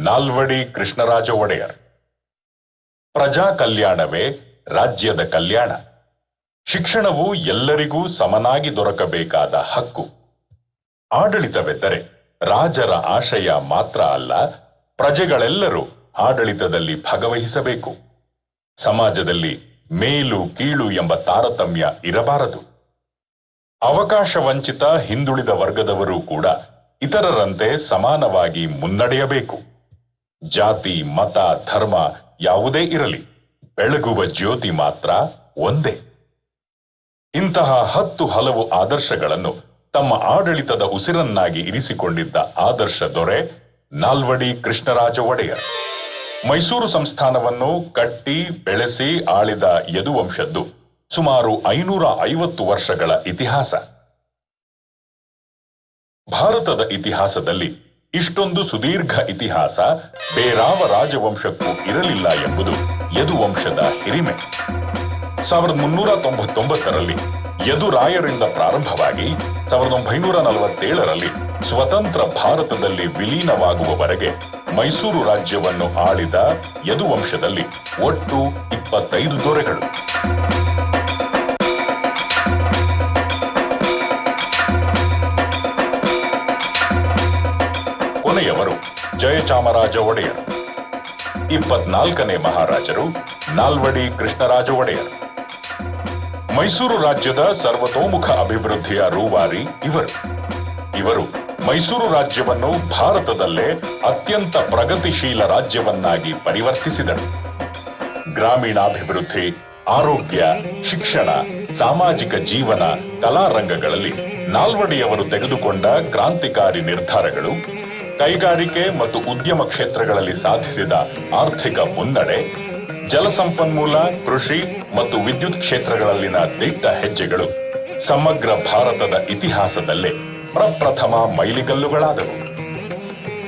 ನಾಲ್ವಡಿ ಕೃಷ್ಣರಾಜ ಒಡೆಯರ್. ಪ್ರಜಾ ಕಲ್ಯಾಣವೇ ರಾಜ್ಯದ ಕಲ್ಯಾಣ. ಶಿಕ್ಷಣವು ಎಲ್ಲರಿಗೂ ಸಮನಾಗಿ ದೊರಕಬೇಕಾದ ಹಕ್ಕು. ಆಡಳಿತವೆಂದರೆ ರಾಜರ ಆಶಯ ಮಾತ್ರ ಅಲ್ಲ, ಪ್ರಜೆಗಳೆಲ್ಲರೂ ಆಡಳಿತದಲ್ಲಿ ಭಾಗವಹಿಸಬೇಕು. ಸಮಾಜದಲ್ಲಿ ಮೇಲು ಕೀಳು ಎಂಬ ತಾರತಮ್ಯ ಇರಬಾರದು. ಅವಕಾಶ ವಂಚಿತ ಹಿಂದುಳಿದ ವರ್ಗದವರು ಕೂಡ ಇತರರಂತೆ ಸಮಾನವಾಗಿ ಮುನ್ನಡೆಯಬೇಕು. ಜಾತಿ, ಮತ, ಧರ್ಮ ಯಾವುದೇ ಇರಲಿ, ಬೆಳಗುವ ಜ್ಯೋತಿ ಮಾತ್ರ ಒಂದೇ. ಇಂತಹ 10 ಹಲವು ಆದರ್ಶಗಳನ್ನು ತಮ್ಮ ಆಡಳಿತದ ಉಸಿರನ್ನಾಗಿ ಇರಿಸಿಕೊಂಡಿದ್ದ ಆದರ್ಶ ದೊರೆ ನಾಲ್ವಡಿ ಕೃಷ್ಣರಾಜ ಒಡೆಯರ್. ಮೈಸೂರು ಸಂಸ್ಥಾನವನ್ನು ಕಟ್ಟಿ ಬೆಳೆಸಿ ಆಳಿದ ಯದುವಂಶದ್ದು ಸುಮಾರು 550 ವರ್ಷಗಳ ಇತಿಹಾಸ. ಭಾರತದ ಇತಿಹಾಸದಲ್ಲಿ ಇಷ್ಟೊಂದು ಸುದೀರ್ಘ ಇತಿಹಾಸ ಬೇರಾವ ರಾಜವಂಶಕ್ಕೂ ಇರಲಿಲ್ಲ ಎಂಬುದು ಯದುವಂಶದ ಹಿರಿಮೆ. 1399ರಲ್ಲಿ ಯದುರಾಯರಿಂದ ಪ್ರಾರಂಭವಾಗಿ 1947ರಲ್ಲಿ ಸ್ವತಂತ್ರ ಭಾರತದಲ್ಲಿ ವಿಲೀನವಾಗುವವರೆಗೆ ಮೈಸೂರು ರಾಜ್ಯವನ್ನು ಆಳಿದ ಯದುವಂಶದಲ್ಲಿ ಒಟ್ಟು 25 ದೊರೆಗಳು. ಕೊನೆಯವರು ಜಯಚಾಮರಾಜ ಒಡೆಯರ್. 24ನೇ ಮಹಾರಾಜರು ನಾಲ್ವಡಿ ಕೃಷ್ಣರಾಜ ಒಡೆಯರ್. ಮೈಸೂರು ರಾಜ್ಯದ ಸರ್ವತೋಮುಖ ಅಭಿವೃದ್ಧಿಯ ರೂವಾರಿ ಇವರು ಮೈಸೂರು ರಾಜ್ಯವನ್ನು ಭಾರತದಲ್ಲೇ ಅತ್ಯಂತ ಪ್ರಗತಿಶೀಲ ರಾಜ್ಯವನ್ನಾಗಿ ಪರಿವರ್ತಿಸಿದರು. ಗ್ರಾಮೀಣಾಭಿವೃದ್ಧಿ, ಆರೋಗ್ಯ, ಶಿಕ್ಷಣ, ಸಾಮಾಜಿಕ ಜೀವನ, ಕಲಾರಂಗಗಳಲ್ಲಿ ನಾಲ್ವಡಿಯವರು ತೆಗೆದುಕೊಂಡ ಕ್ರಾಂತಿಕಾರಿ ನಿರ್ಧಾರಗಳು, ಕೈಗಾರಿಕೆ ಮತ್ತು ಉದ್ಯಮ ಕ್ಷೇತ್ರಗಳಲ್ಲಿ ಸಾಧಿಸಿದ ಆರ್ಥಿಕ ಮುನ್ನಡೆ, ಜಲಸಂಪನ್ಮೂಲ, ಕೃಷಿ ಮತ್ತು ವಿದ್ಯುತ್ ಕ್ಷೇತ್ರಗಳಲ್ಲಿನ ದಿಟ್ಟ ಹೆಜ್ಜೆಗಳು ಸಮಗ್ರ ಭಾರತದ ಇತಿಹಾಸದಲ್ಲೇ ಪ್ರಪ್ರಥಮ ಮೈಲಿಗಲ್ಲುಗಳಾದವು.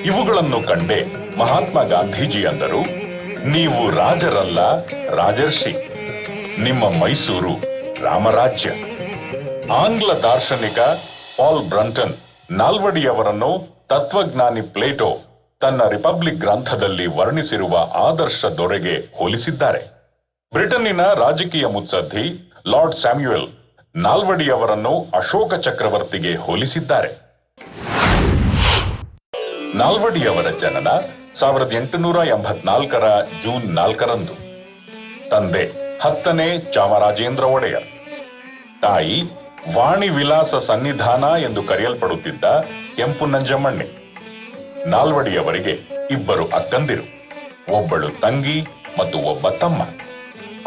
ಇವುಗಳನ್ನು ಕಂಡೇ ಮಹಾತ್ಮ ಗಾಂಧೀಜಿ ಅಂದರು, ನೀವು ರಾಜರಲ್ಲ, ರಾಜರ್ಷಿ. ನಿಮ್ಮ ಮೈಸೂರು ರಾಮರಾಜ್ಯ. ಆಂಗ್ಲ ದಾರ್ಶನಿಕ ಪಾಲ್ ಬ್ರಂಟನ್ ನಾಲ್ವಡಿಯವರನ್ನು ತತ್ವಜ್ಞಾನಿ ಪ್ಲೇಟೋ ತನ್ನ ರಿಪಬ್ಲಿಕ್ ಗ್ರಂಥದಲ್ಲಿ ವರ್ಣಿಸಿರುವ ಆದರ್ಶ ದೊರೆಗೆ ಹೋಲಿಸಿದ್ದಾರೆ. ಬ್ರಿಟನ್ನಿನ ರಾಜಕೀಯ ಮುತ್ಸದ್ದಿ ಲಾರ್ಡ್ ಸ್ಯಾಮ್ಯುಯಲ್ ನಾಲ್ವಡಿಯವರನ್ನು ಅಶೋಕ ಚಕ್ರವರ್ತಿಗೆ ಹೋಲಿಸಿದ್ದಾರೆ. ನಾಲ್ವಡಿಯವರ ಜನನ 1884ರ ಜೂನ್ 4ರಂದು. ತಂದೆ 10ನೇ ಚಾಮರಾಜೇಂದ್ರ ಒಡೆಯರ್. ತಾಯಿ ವಾಣಿ ವಿಲಾಸ ಸನ್ನಿಧಾನ ಎಂದು ಕರೆಯಲ್ಪಡುತ್ತಿದ್ದ ಕೆಂಪು ನಂಜಮ್ಮಣ್ಣೆ. ನಾಲ್ವಡಿಯವರಿಗೆ 2 ಅಕ್ಕಂದಿರು, ಒಬ್ಬಳು ತಂಗಿ ಮತ್ತು ಒಬ್ಬ ತಮ್ಮ.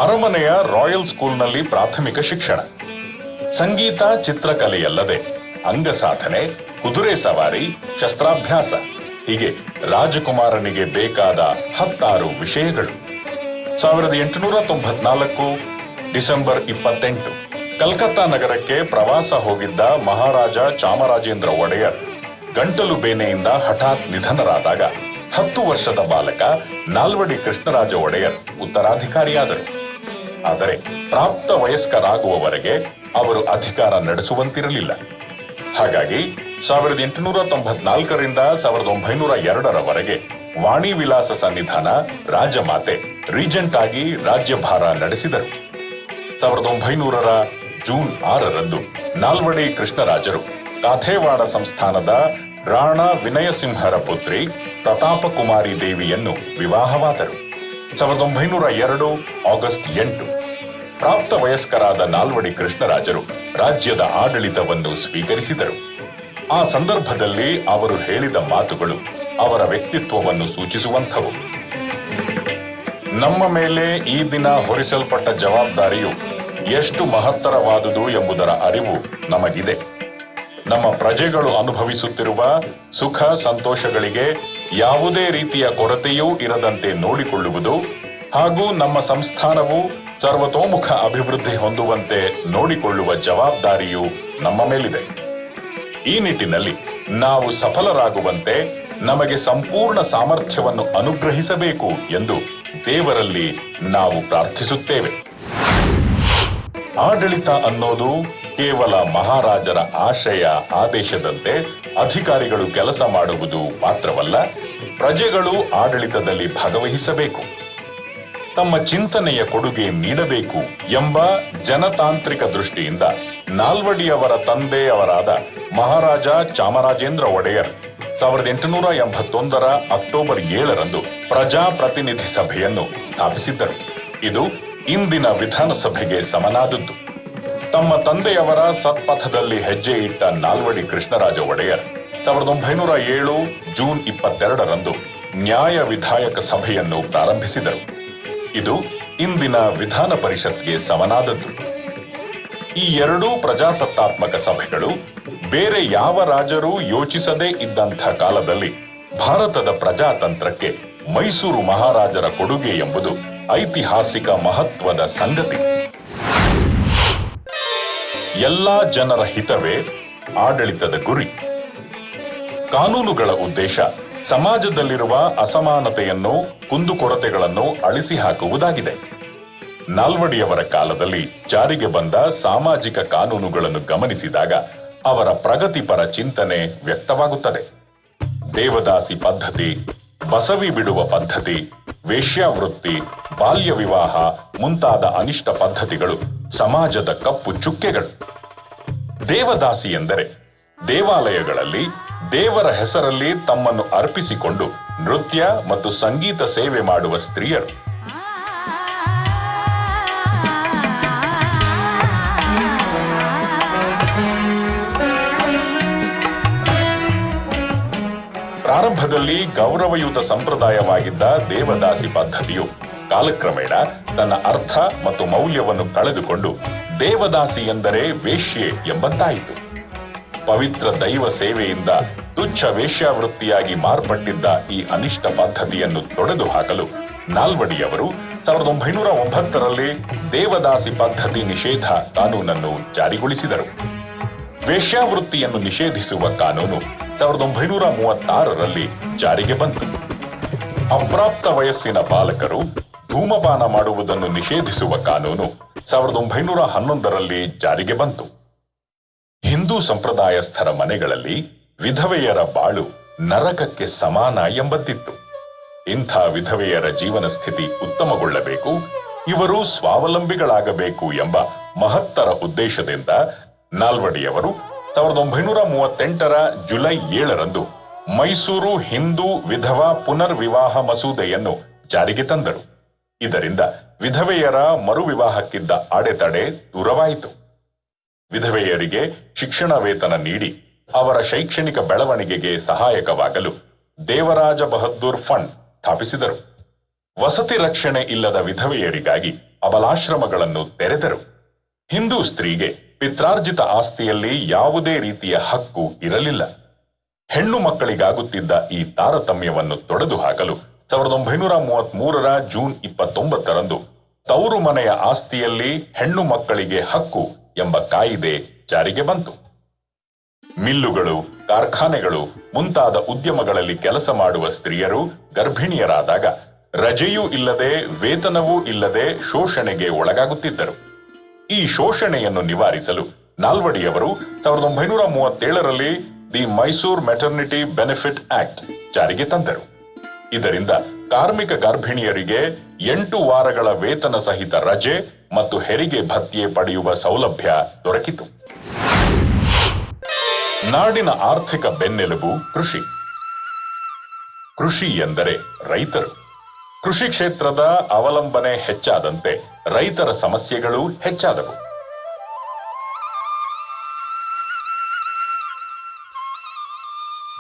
ಅರಮನೆಯ ರಾಯಲ್ ಸ್ಕೂಲ್ನಲ್ಲಿ ಪ್ರಾಥಮಿಕ ಶಿಕ್ಷಣ. ಸಂಗೀತ, ಚಿತ್ರಕಲೆಯಲ್ಲದೆ ಅಂಗಸಾಧನೆ, ಕುದುರೆ ಸವಾರಿ, ಶಸ್ತ್ರಾಭ್ಯಾಸ ಹೀಗೆ ರಾಜಕುಮಾರನಿಗೆ ಬೇಕಾದ 16 ವಿಷಯಗಳು. 1894 ಡಿಸೆಂಬರ್ 28 ಕಲ್ಕತ್ತಾ ನಗರಕ್ಕೆ ಪ್ರವಾಸ ಹೋಗಿದ್ದ ಮಹಾರಾಜ ಚಾಮರಾಜೇಂದ್ರ ಒಡೆಯರ್ ಗಂಟಲು ಬೇನೆಯಿಂದ ಹಠಾತ್ ನಿಧನರಾದಾಗ 10 ವರ್ಷದ ಬಾಲಕ ನಾಲ್ವಡಿ ಕೃಷ್ಣರಾಜ ಒಡೆಯರ್ ಉತ್ತರಾಧಿಕಾರಿಯಾದರು. ಆದರೆ ಪ್ರಾಪ್ತ ವಯಸ್ಕರಾಗುವವರೆಗೆ ಅವರು ಅಧಿಕಾರ ನಡೆಸುವಂತಿರಲಿಲ್ಲ. ಹಾಗಾಗಿ 1894ರಿಂದ 1902ರವರೆಗೆ ವಾಣಿ ವಿಲಾಸ ಸನ್ನಿಧಾನ ರಾಜಮಾತೆ ರೀಜೆಂಟ್ ಆಗಿ ರಾಜ್ಯಭಾರ ನಡೆಸಿದರು. 1900ರ ಜೂನ್ 6ರಂದು ನಾಲ್ವಡಿ ಕೃಷ್ಣರಾಜರು ಕಾಥೇವಾಡ ಸಂಸ್ಥಾನದ ರಾಣಾ ವಿನಯಸಿಂಹರ ಪುತ್ರಿ ಪ್ರತಾಪಕುಮಾರಿ ದೇವಿಯನ್ನು ವಿವಾಹವಾದರು. 1902 ಆಗಸ್ಟ್ 8 ಪ್ರಾಪ್ತ ವಯಸ್ಕರಾದ ನಾಲ್ವಡಿ ಕೃಷ್ಣರಾಜರು ರಾಜ್ಯದ ಆಡಳಿತವನ್ನು ಸ್ವೀಕರಿಸಿದರು. ಆ ಸಂದರ್ಭದಲ್ಲಿ ಅವರು ಹೇಳಿದ ಮಾತುಗಳು ಅವರ ವ್ಯಕ್ತಿತ್ವವನ್ನು ಸೂಚಿಸುವಂಥವು. ನಮ್ಮ ಮೇಲೆ ಈ ದಿನ ಹೊರಿಸಲ್ಪಟ್ಟ ಜವಾಬ್ದಾರಿಯು ಎಷ್ಟು ಮಹತ್ತರವಾದುದು ಎಂಬುದರ ಅರಿವು ನಮಗಿದೆ. ನಮ್ಮ ಪ್ರಜೆಗಳು ಅನುಭವಿಸುತ್ತಿರುವ ಸುಖ ಸಂತೋಷಗಳಿಗೆ ಯಾವುದೇ ರೀತಿಯ ಕೊರತೆಯೂ ಇರದಂತೆ ನೋಡಿಕೊಳ್ಳುವುದು ಹಾಗೂ ನಮ್ಮ ಸಂಸ್ಥಾನವು ಸರ್ವತೋಮುಖ ಅಭಿವೃದ್ಧಿ ಹೊಂದುವಂತೆ ನೋಡಿಕೊಳ್ಳುವ ಜವಾಬ್ದಾರಿಯು ನಮ್ಮ ಮೇಲಿದೆ. ಈ ನಿಟ್ಟಿನಲ್ಲಿ ನಾವು ಸಫಲರಾಗುವಂತೆ ನಮಗೆ ಸಂಪೂರ್ಣ ಸಾಮರ್ಥ್ಯವನ್ನು ಅನುಗ್ರಹಿಸಬೇಕು ಎಂದು ದೇವರಲ್ಲಿ ನಾವು ಪ್ರಾರ್ಥಿಸುತ್ತೇವೆ. ಆಡಳಿತ ಅನ್ನೋದು ಕೇವಲ ಮಹಾರಾಜರ ಆಶಯ ಆದೇಶದಂತೆ ಅಧಿಕಾರಿಗಳು ಕೆಲಸ ಮಾಡುವುದು ಮಾತ್ರವಲ್ಲ, ಪ್ರಜೆಗಳು ಆಡಳಿತದಲ್ಲಿ ಭಾಗವಹಿಸಬೇಕು, ತಮ್ಮ ಚಿಂತನೆಯ ಕೊಡುಗೆ ನೀಡಬೇಕು ಎಂಬ ಜನತಾಂತ್ರಿಕ ದೃಷ್ಟಿಯಿಂದ ನಾಲ್ವಡಿಯವರ ತಂದೆಯವರಾದ ಮಹಾರಾಜ ಚಾಮರಾಜೇಂದ್ರ ಒಡೆಯರ್ 1881 ಅಕ್ಟೋಬರ್ 7ರಂದು ಪ್ರಜಾಪ್ರತಿನಿಧಿ ಸಭೆಯನ್ನು ಸ್ಥಾಪಿಸಿದ್ದರು. ಇದು ಇಂದಿನ ವಿಧಾನಸಭೆಗೆ ಸಮನಾದದ್ದು. ತಮ್ಮ ತಂದೆಯವರ ಸತ್ಪಥದಲ್ಲಿ ಹೆಜ್ಜೆ ಇಟ್ಟ ನಾಲ್ವಡಿ ಕೃಷ್ಣರಾಜ ಒಡೆಯರ್ 1907 ಜೂನ್ 22ರಂದು ನ್ಯಾಯ ವಿಧಾಯಕ ಸಭೆಯನ್ನು ಪ್ರಾರಂಭಿಸಿದರು. ಇದು ಇಂದಿನ ವಿಧಾನ ಪರಿಷತ್ಗೆ ಸಮನಾದದ್ದು. ಈ ಎರಡೂ ಪ್ರಜಾಸತ್ತಾತ್ಮಕ ಸಭೆಗಳು ಬೇರೆ ಯಾವ ರಾಜರೂ ಯೋಚಿಸದೇ ಇದ್ದಂಥ ಕಾಲದಲ್ಲಿ ಭಾರತದ ಪ್ರಜಾತಂತ್ರಕ್ಕೆ ಮೈಸೂರು ಮಹಾರಾಜರ ಕೊಡುಗೆ ಎಂಬುದು ಐತಿಹಾಸಿಕ ಮಹತ್ವದ ಸಂಗತಿ. ಎಲ್ಲಾ ಜನರ ಹಿತವೇ ಆಡಳಿತದ ಗುರಿ. ಕಾನೂನುಗಳ ಉದ್ದೇಶ ಸಮಾಜದಲ್ಲಿರುವ ಅಸಮಾನತೆಯನ್ನು, ಕುಂದುಕೊರತೆಗಳನ್ನು ಅಳಿಸಿ ಹಾಕುವುದಾಗಿದೆ. ನಾಲ್ವಡಿಯವರ ಕಾಲದಲ್ಲಿ ಜಾರಿಗೆ ಬಂದ ಸಾಮಾಜಿಕ ಕಾನೂನುಗಳನ್ನು ಗಮನಿಸಿದಾಗ ಅವರ ಪ್ರಗತಿಪರ ಚಿಂತನೆ ವ್ಯಕ್ತವಾಗುತ್ತದೆ. ದೇವದಾಸಿ ಪದ್ಧತಿ, ಬಸವಿ ಬಿಡುವ ಪದ್ಧತಿ, ವೇಶ್ಯಾವೃತ್ತಿ, ಬಾಲ್ಯ ವಿವಾಹ ಮುಂತಾದ ಅನಿಷ್ಟ ಪದ್ಧತಿಗಳು ಸಮಾಜದ ಕಪ್ಪು ಚುಕ್ಕೆಗಳು. ದೇವದಾಸಿ ಎಂದರೆ ದೇವಾಲಯಗಳಲ್ಲಿ ದೇವರ ಹೆಸರಲ್ಲಿ ತಮ್ಮನ್ನು ಅರ್ಪಿಸಿಕೊಂಡು ನೃತ್ಯ ಮತ್ತು ಸಂಗೀತ ಸೇವೆ ಮಾಡುವ ಸ್ತ್ರೀಯರು. ಪ್ರಾರಂಭದಲ್ಲಿ ಗೌರವಯುತ ಸಂಪ್ರದಾಯವಾಗಿದ್ದ ದೇವದಾಸಿ ಪದ್ಧತಿಯು ಕಾಲಕ್ರಮೇಣ ತನ್ನ ಅರ್ಥ ಮತ್ತು ಮೌಲ್ಯವನ್ನು ಕಳೆದುಕೊಂಡು ದೇವದಾಸಿ ಎಂದರೆ ವೇಶ್ಯೆ ಎಂಬಂತಾಯಿತು. ಪವಿತ್ರ ದೈವ ಸೇವೆಯಿಂದ ತುಚ್ಛ ವೇಶ್ಯಾವೃತ್ತಿಯಾಗಿ ಮಾರ್ಪಟ್ಟಿದ್ದ ಈ ಅನಿಷ್ಟ ಪದ್ಧತಿಯನ್ನು ತೊಡೆದು ಹಾಕಲು ನಾಲ್ವಡಿಯವರು 1909ರಲ್ಲಿ ದೇವದಾಸಿ ಪದ್ಧತಿ ನಿಷೇಧ ಕಾನೂನನ್ನು ಜಾರಿಗೊಳಿಸಿದರು. ವೇಶ್ಯಾವೃತ್ತಿಯನ್ನು ನಿಷೇಧಿಸುವ ಕಾನೂನು 1936ರಲ್ಲಿ ಜಾರಿಗೆ ಬಂತು. ಅಪ್ರಾಪ್ತ ವಯಸ್ಸಿನ ಬಾಲಕರು ಧೂಮಪಾನ ಮಾಡುವುದನ್ನು ನಿಷೇಧಿಸುವ ಕಾನೂನು 1911ರಲ್ಲಿ ಜಾರಿಗೆ ಬಂತು. ಹಿಂದೂ ಸಂಪ್ರದಾಯಸ್ಥರ ಮನೆಗಳಲ್ಲಿ ವಿಧವೆಯರ ಬಾಳು ನರಕಕ್ಕೆ ಸಮಾನ ಎಂಬಂತಿತ್ತು. ಇಂಥ ವಿಧವೆಯರ ಜೀವನ ಸ್ಥಿತಿ ಉತ್ತಮಗೊಳ್ಳಬೇಕು, ಇವರು ಸ್ವಾವಲಂಬಿಗಳಾಗಬೇಕು ಎಂಬ ಮಹತ್ತರ ಉದ್ದೇಶದಿಂದ ನಾಲ್ವಡಿಯವರು 1938ರ ಜುಲೈ 7ರಂದು ಮೈಸೂರು ಹಿಂದೂ ವಿಧವಾ ಪುನರ್ವಿವಾಹ ಮಸೂದೆಯನ್ನು ಜಾರಿಗೆ ತಂದರು. ಇದರಿಂದ ವಿಧವೆಯರ ಮರುವಿವಾಹಕ್ಕಿದ್ದ ಅಡೆತಡೆ ದೂರವಾಯಿತು. ವಿಧವೆಯರಿಗೆ ಶಿಕ್ಷಣ ವೇತನ ನೀಡಿ ಅವರ ಶೈಕ್ಷಣಿಕ ಬೆಳವಣಿಗೆಗೆ ಸಹಾಯಕವಾಗಲು ದೇವರಾಜ ಬಹದ್ದೂರ್ ಫಂಡ್ ಸ್ಥಾಪಿಸಿದರು. ವಸತಿ ರಕ್ಷಣೆ ಇಲ್ಲದ ವಿಧವೆಯರಿಗಾಗಿ ಅಬಲಾಶ್ರಮಗಳನ್ನು ತೆರೆದರು. ಹಿಂದೂ ಸ್ತ್ರೀಗೆ ಪಿತ್ರಾರ್ಜಿತ ಆಸ್ತಿಯಲ್ಲಿ ಯಾವುದೇ ರೀತಿಯ ಹಕ್ಕು ಇರಲಿಲ್ಲ. ಹೆಣ್ಣು ಮಕ್ಕಳಿಗಾಗುತ್ತಿದ್ದ ಈ ತಾರತಮ್ಯವನ್ನು ತೊಡೆದು ಹಾಕಲು 1933ರ ಜೂನ್ 29ರಂದು ತವರು ಮನೆಯ ಆಸ್ತಿಯಲ್ಲಿ ಹೆಣ್ಣು ಮಕ್ಕಳಿಗೆ ಹಕ್ಕು ಎಂಬ ಕಾಯಿದೆ ಜಾರಿಗೆ ಬಂತು. ಮಿಲ್ಲುಗಳು, ಕಾರ್ಖಾನೆಗಳು ಮುಂತಾದ ಉದ್ಯಮಗಳಲ್ಲಿ ಕೆಲಸ ಮಾಡುವ ಸ್ತ್ರೀಯರು ಗರ್ಭಿಣಿಯರಾದಾಗ ರಜೆಯೂ ಇಲ್ಲದೆ ವೇತನವೂ ಇಲ್ಲದೆ ಶೋಷಣೆಗೆ ಒಳಗಾಗುತ್ತಿದ್ದರು. ಈ ಶೋಷಣೆಯನ್ನು ನಿವಾರಿಸಲು ನಾಲ್ವಡಿಯವರು 1937ರಲ್ಲಿ the Mysore Maternity Benefit Act ಜಾರಿಗೆ ತಂದರು. ಇದರಿಂದ ಕಾರ್ಮಿಕ ಗರ್ಭಿಣಿಯರಿಗೆ 8 ವಾರಗಳ ವೇತನ ಸಹಿತ ರಜೆ ಮತ್ತು ಹೆರಿಗೆ ಭತ್ಯೆ ಪಡೆಯುವ ಸೌಲಭ್ಯ ದೊರಕಿತು. ನಾಡಿನ ಆರ್ಥಿಕ ಬೆನ್ನೆಲುಬು ಕೃಷಿ. ಕೃಷಿ ಎಂದರೆ ರೈತರು. ಕೃಷಿ ಕ್ಷೇತ್ರದ ಅವಲಂಬನೆ ಹೆಚ್ಚಾದಂತೆ ರೈತರ ಸಮಸ್ಯೆಗಳು ಹೆಚ್ಚಾದವು.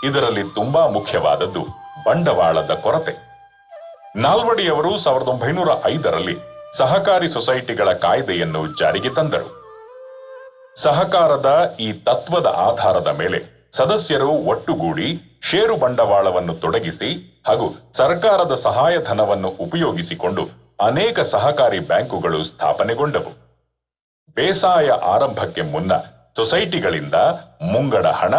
ಇದರಲ್ಲಿ ತುಂಬಾ ಮುಖ್ಯವಾದದ್ದು ಬಂಡವಾಳದ ಕೊರತೆ. ನಾಲ್ವಡಿಯವರು 1905ರಲ್ಲಿ ಸಹಕಾರಿ ಸೊಸೈಟಿಗಳ ಕಾಯ್ದೆಯನ್ನು ಜಾರಿಗೆ ತಂದರು. ಸಹಕಾರದ ಈ ತತ್ವದ ಆಧಾರದ ಮೇಲೆ ಸದಸ್ಯರು ಒಟ್ಟುಗೂಡಿ ಷೇರು ಬಂಡವಾಳವನ್ನು ತೊಡಗಿಸಿ ಹಾಗೂ ಸರ್ಕಾರದ ಸಹಾಯಧನವನ್ನು ಉಪಯೋಗಿಸಿಕೊಂಡು ಅನೇಕ ಸಹಕಾರಿ ಬ್ಯಾಂಕುಗಳು ಸ್ಥಾಪನೆಗೊಂಡವು. ಬೇಸಾಯ ಆರಂಭಕ್ಕೆ ಮುನ್ನ ಸೊಸೈಟಿಗಳಿಂದ ಮುಂಗಡ ಹಣ,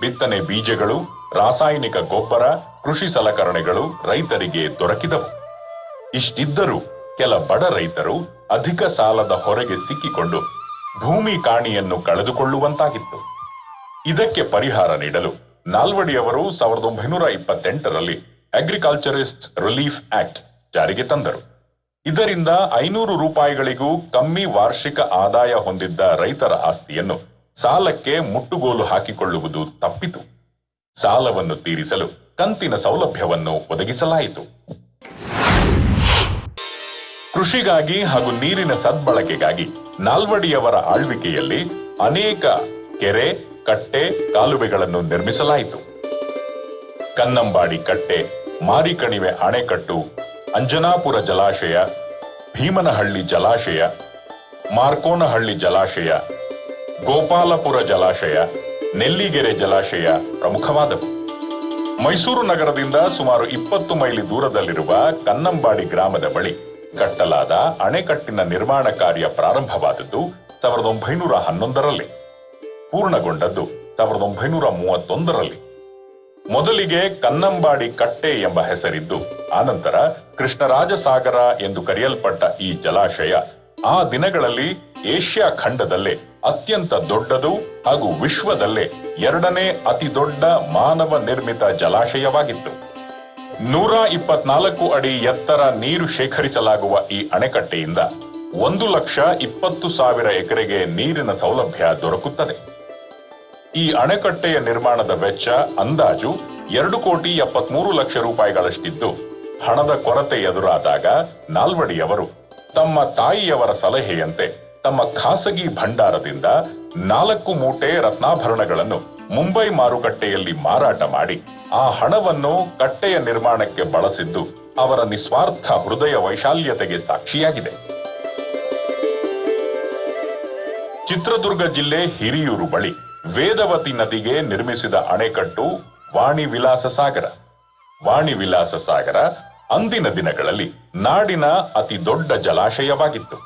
ಬಿತ್ತನೆ ಬೀಜಗಳು, ರಾಸಾಯನಿಕ ಗೊಬ್ಬರ, ಕೃಷಿ ಸಲಕರಣೆಗಳು ರೈತರಿಗೆ ದೊರಕಿದವು. ಇಷ್ಟಿದ್ದರೂ ಕೆಲ ಬಡ ರೈತರು ಅಧಿಕ ಸಾಲದ ಹೊರೆಗೆ ಸಿಕ್ಕಿಕೊಂಡು ಭೂಮಿ ಕಾಣಿಯನ್ನು ಕಳೆದುಕೊಳ್ಳುವಂತಾಗಿತ್ತು. ಇದಕ್ಕೆ ಪರಿಹಾರ ನೀಡಲು ನಾಲ್ವಡಿಯವರು 1928ರಲ್ಲಿ ಅಗ್ರಿಕಲ್ಚರಿಸ್ಟ್ ರಿಲೀಫ್ ಆಕ್ಟ್ ಜಾರಿಗೆ ತಂದರು. ಇದರಿಂದ 500 ರೂಪಾಯಿಗಳಿಗೂ ಕಮ್ಮಿ ವಾರ್ಷಿಕ ಆದಾಯ ಹೊಂದಿದ್ದ ರೈತರ ಆಸ್ತಿಯನ್ನು ಸಾಲಕ್ಕೆ ಮುಟ್ಟುಗೋಲು ಹಾಕಿಕೊಳ್ಳುವುದು ತಪ್ಪಿತು. ಸಾಲವನ್ನು ತೀರಿಸಲು ಕಂತಿನ ಸೌಲಭ್ಯವನ್ನು ಒದಗಿಸಲಾಯಿತು. ಕೃಷಿಗಾಗಿ ಹಾಗೂ ನೀರಿನ ಸದ್ಬಳಕೆಗಾಗಿ ನಾಲ್ವಡಿಯವರ ಆಳ್ವಿಕೆಯಲ್ಲಿ ಅನೇಕ ಕೆರೆ, ಕಟ್ಟೆ, ಕಾಲುವೆಗಳನ್ನು ನಿರ್ಮಿಸಲಾಯಿತು. ಕನ್ನಂಬಾಡಿ ಕಟ್ಟೆ, ಮಾರಿಕಣಿವೆ ಅಣೆಕಟ್ಟು, ಅಂಜನಾಪುರ ಜಲಾಶಯ, ಭೀಮನಹಳ್ಳಿ ಜಲಾಶಯ, ಮಾರ್ಕೋನಹಳ್ಳಿ ಜಲಾಶಯ, ಗೋಪಾಲಪುರ ಜಲಾಶಯ, ನೆಲ್ಲಿಗೆರೆ ಜಲಾಶಯ ಪ್ರಮುಖವಾದವು. ಮೈಸೂರು ನಗರದಿಂದ ಸುಮಾರು 20 ಮೈಲಿ ದೂರದಲ್ಲಿರುವ ಕನ್ನಂಬಾಡಿ ಗ್ರಾಮದ ಬಳಿ ಕಟ್ಟಲಾದ ಅಣೆಕಟ್ಟಿನ ನಿರ್ಮಾಣ ಕಾರ್ಯ ಪ್ರಾರಂಭವಾದದ್ದು 1911ರಲ್ಲಿ, ಪೂರ್ಣಗೊಂಡದ್ದು 1931ರಲ್ಲಿ. ಮೊದಲಿಗೆ ಕನ್ನಂಬಾಡಿ ಕಟ್ಟೆ ಎಂಬ ಹೆಸರಿದ್ದು, ಆನಂತರ ಕೃಷ್ಣರಾಜ ಸಾಗರ ಎಂದು ಕರೆಯಲ್ಪಟ್ಟ ಈ ಜಲಾಶಯ ಆ ದಿನಗಳಲ್ಲಿ ಏಷ್ಯಾ ಖಂಡದಲ್ಲೇ ಅತ್ಯಂತ ದೊಡ್ಡದು ಹಾಗೂ ವಿಶ್ವದಲ್ಲೇ 2ನೇ ಅತಿ ದೊಡ್ಡ ಮಾನವ ನಿರ್ಮಿತ ಜಲಾಶಯವಾಗಿತ್ತು. 124 ಅಡಿ ಎತ್ತರ ನೀರು ಶೇಖರಿಸಲಾಗುವ ಈ ಅಣೆಕಟ್ಟೆಯಿಂದ 1,20,000 ಎಕರೆಗೆ ನೀರಿನ ಸೌಲಭ್ಯ ದೊರಕುತ್ತದೆ. ಈ ಅಣೆಕಟ್ಟೆಯ ನಿರ್ಮಾಣದ ವೆಚ್ಚ ಅಂದಾಜು 2,73,00,000 ರೂಪಾಯಿಗಳಷ್ಟಿದ್ದು, ಹಣದ ಕೊರತೆ ಎದುರಾದಾಗ ನಾಲ್ವಡಿಯವರು ತಮ್ಮ ತಾಯಿಯವರ ಸಲಹೆಯಂತೆ ತಮ್ಮ ಖಾಸಗಿ ಭಂಡಾರದಿಂದ 4 ಮೂಟೆ ರತ್ನಾಭರಣಗಳನ್ನು ಮುಂಬೈ ಮಾರುಕಟ್ಟೆಯಲ್ಲಿ ಮಾರಾಟ ಮಾಡಿ ಆ ಹಣವನ್ನು ಕಟ್ಟೆಯ ನಿರ್ಮಾಣಕ್ಕೆ ಬಳಸಿದ್ದು ಅವರ ನಿಸ್ವಾರ್ಥ ಹೃದಯ ವೈಶಾಲ್ಯತೆಗೆ ಸಾಕ್ಷಿಯಾಗಿದೆ. ಚಿತ್ರದುರ್ಗ ಜಿಲ್ಲೆ ಹಿರಿಯೂರು ಬಳಿ ವೇದವತಿ ನದಿಗೆ ನಿರ್ಮಿಸಿದ ಅಣೆಕಟ್ಟು ವಾಣಿವಿಲಾಸ ಸಾಗರ. ವಾಣಿವಿಲಾಸ ಸಾಗರ ಅಂದಿನ ದಿನಗಳಲ್ಲಿ ನಾಡಿನ ಅತಿ ದೊಡ್ಡ ಜಲಾಶಯವಾಗಿತ್ತು.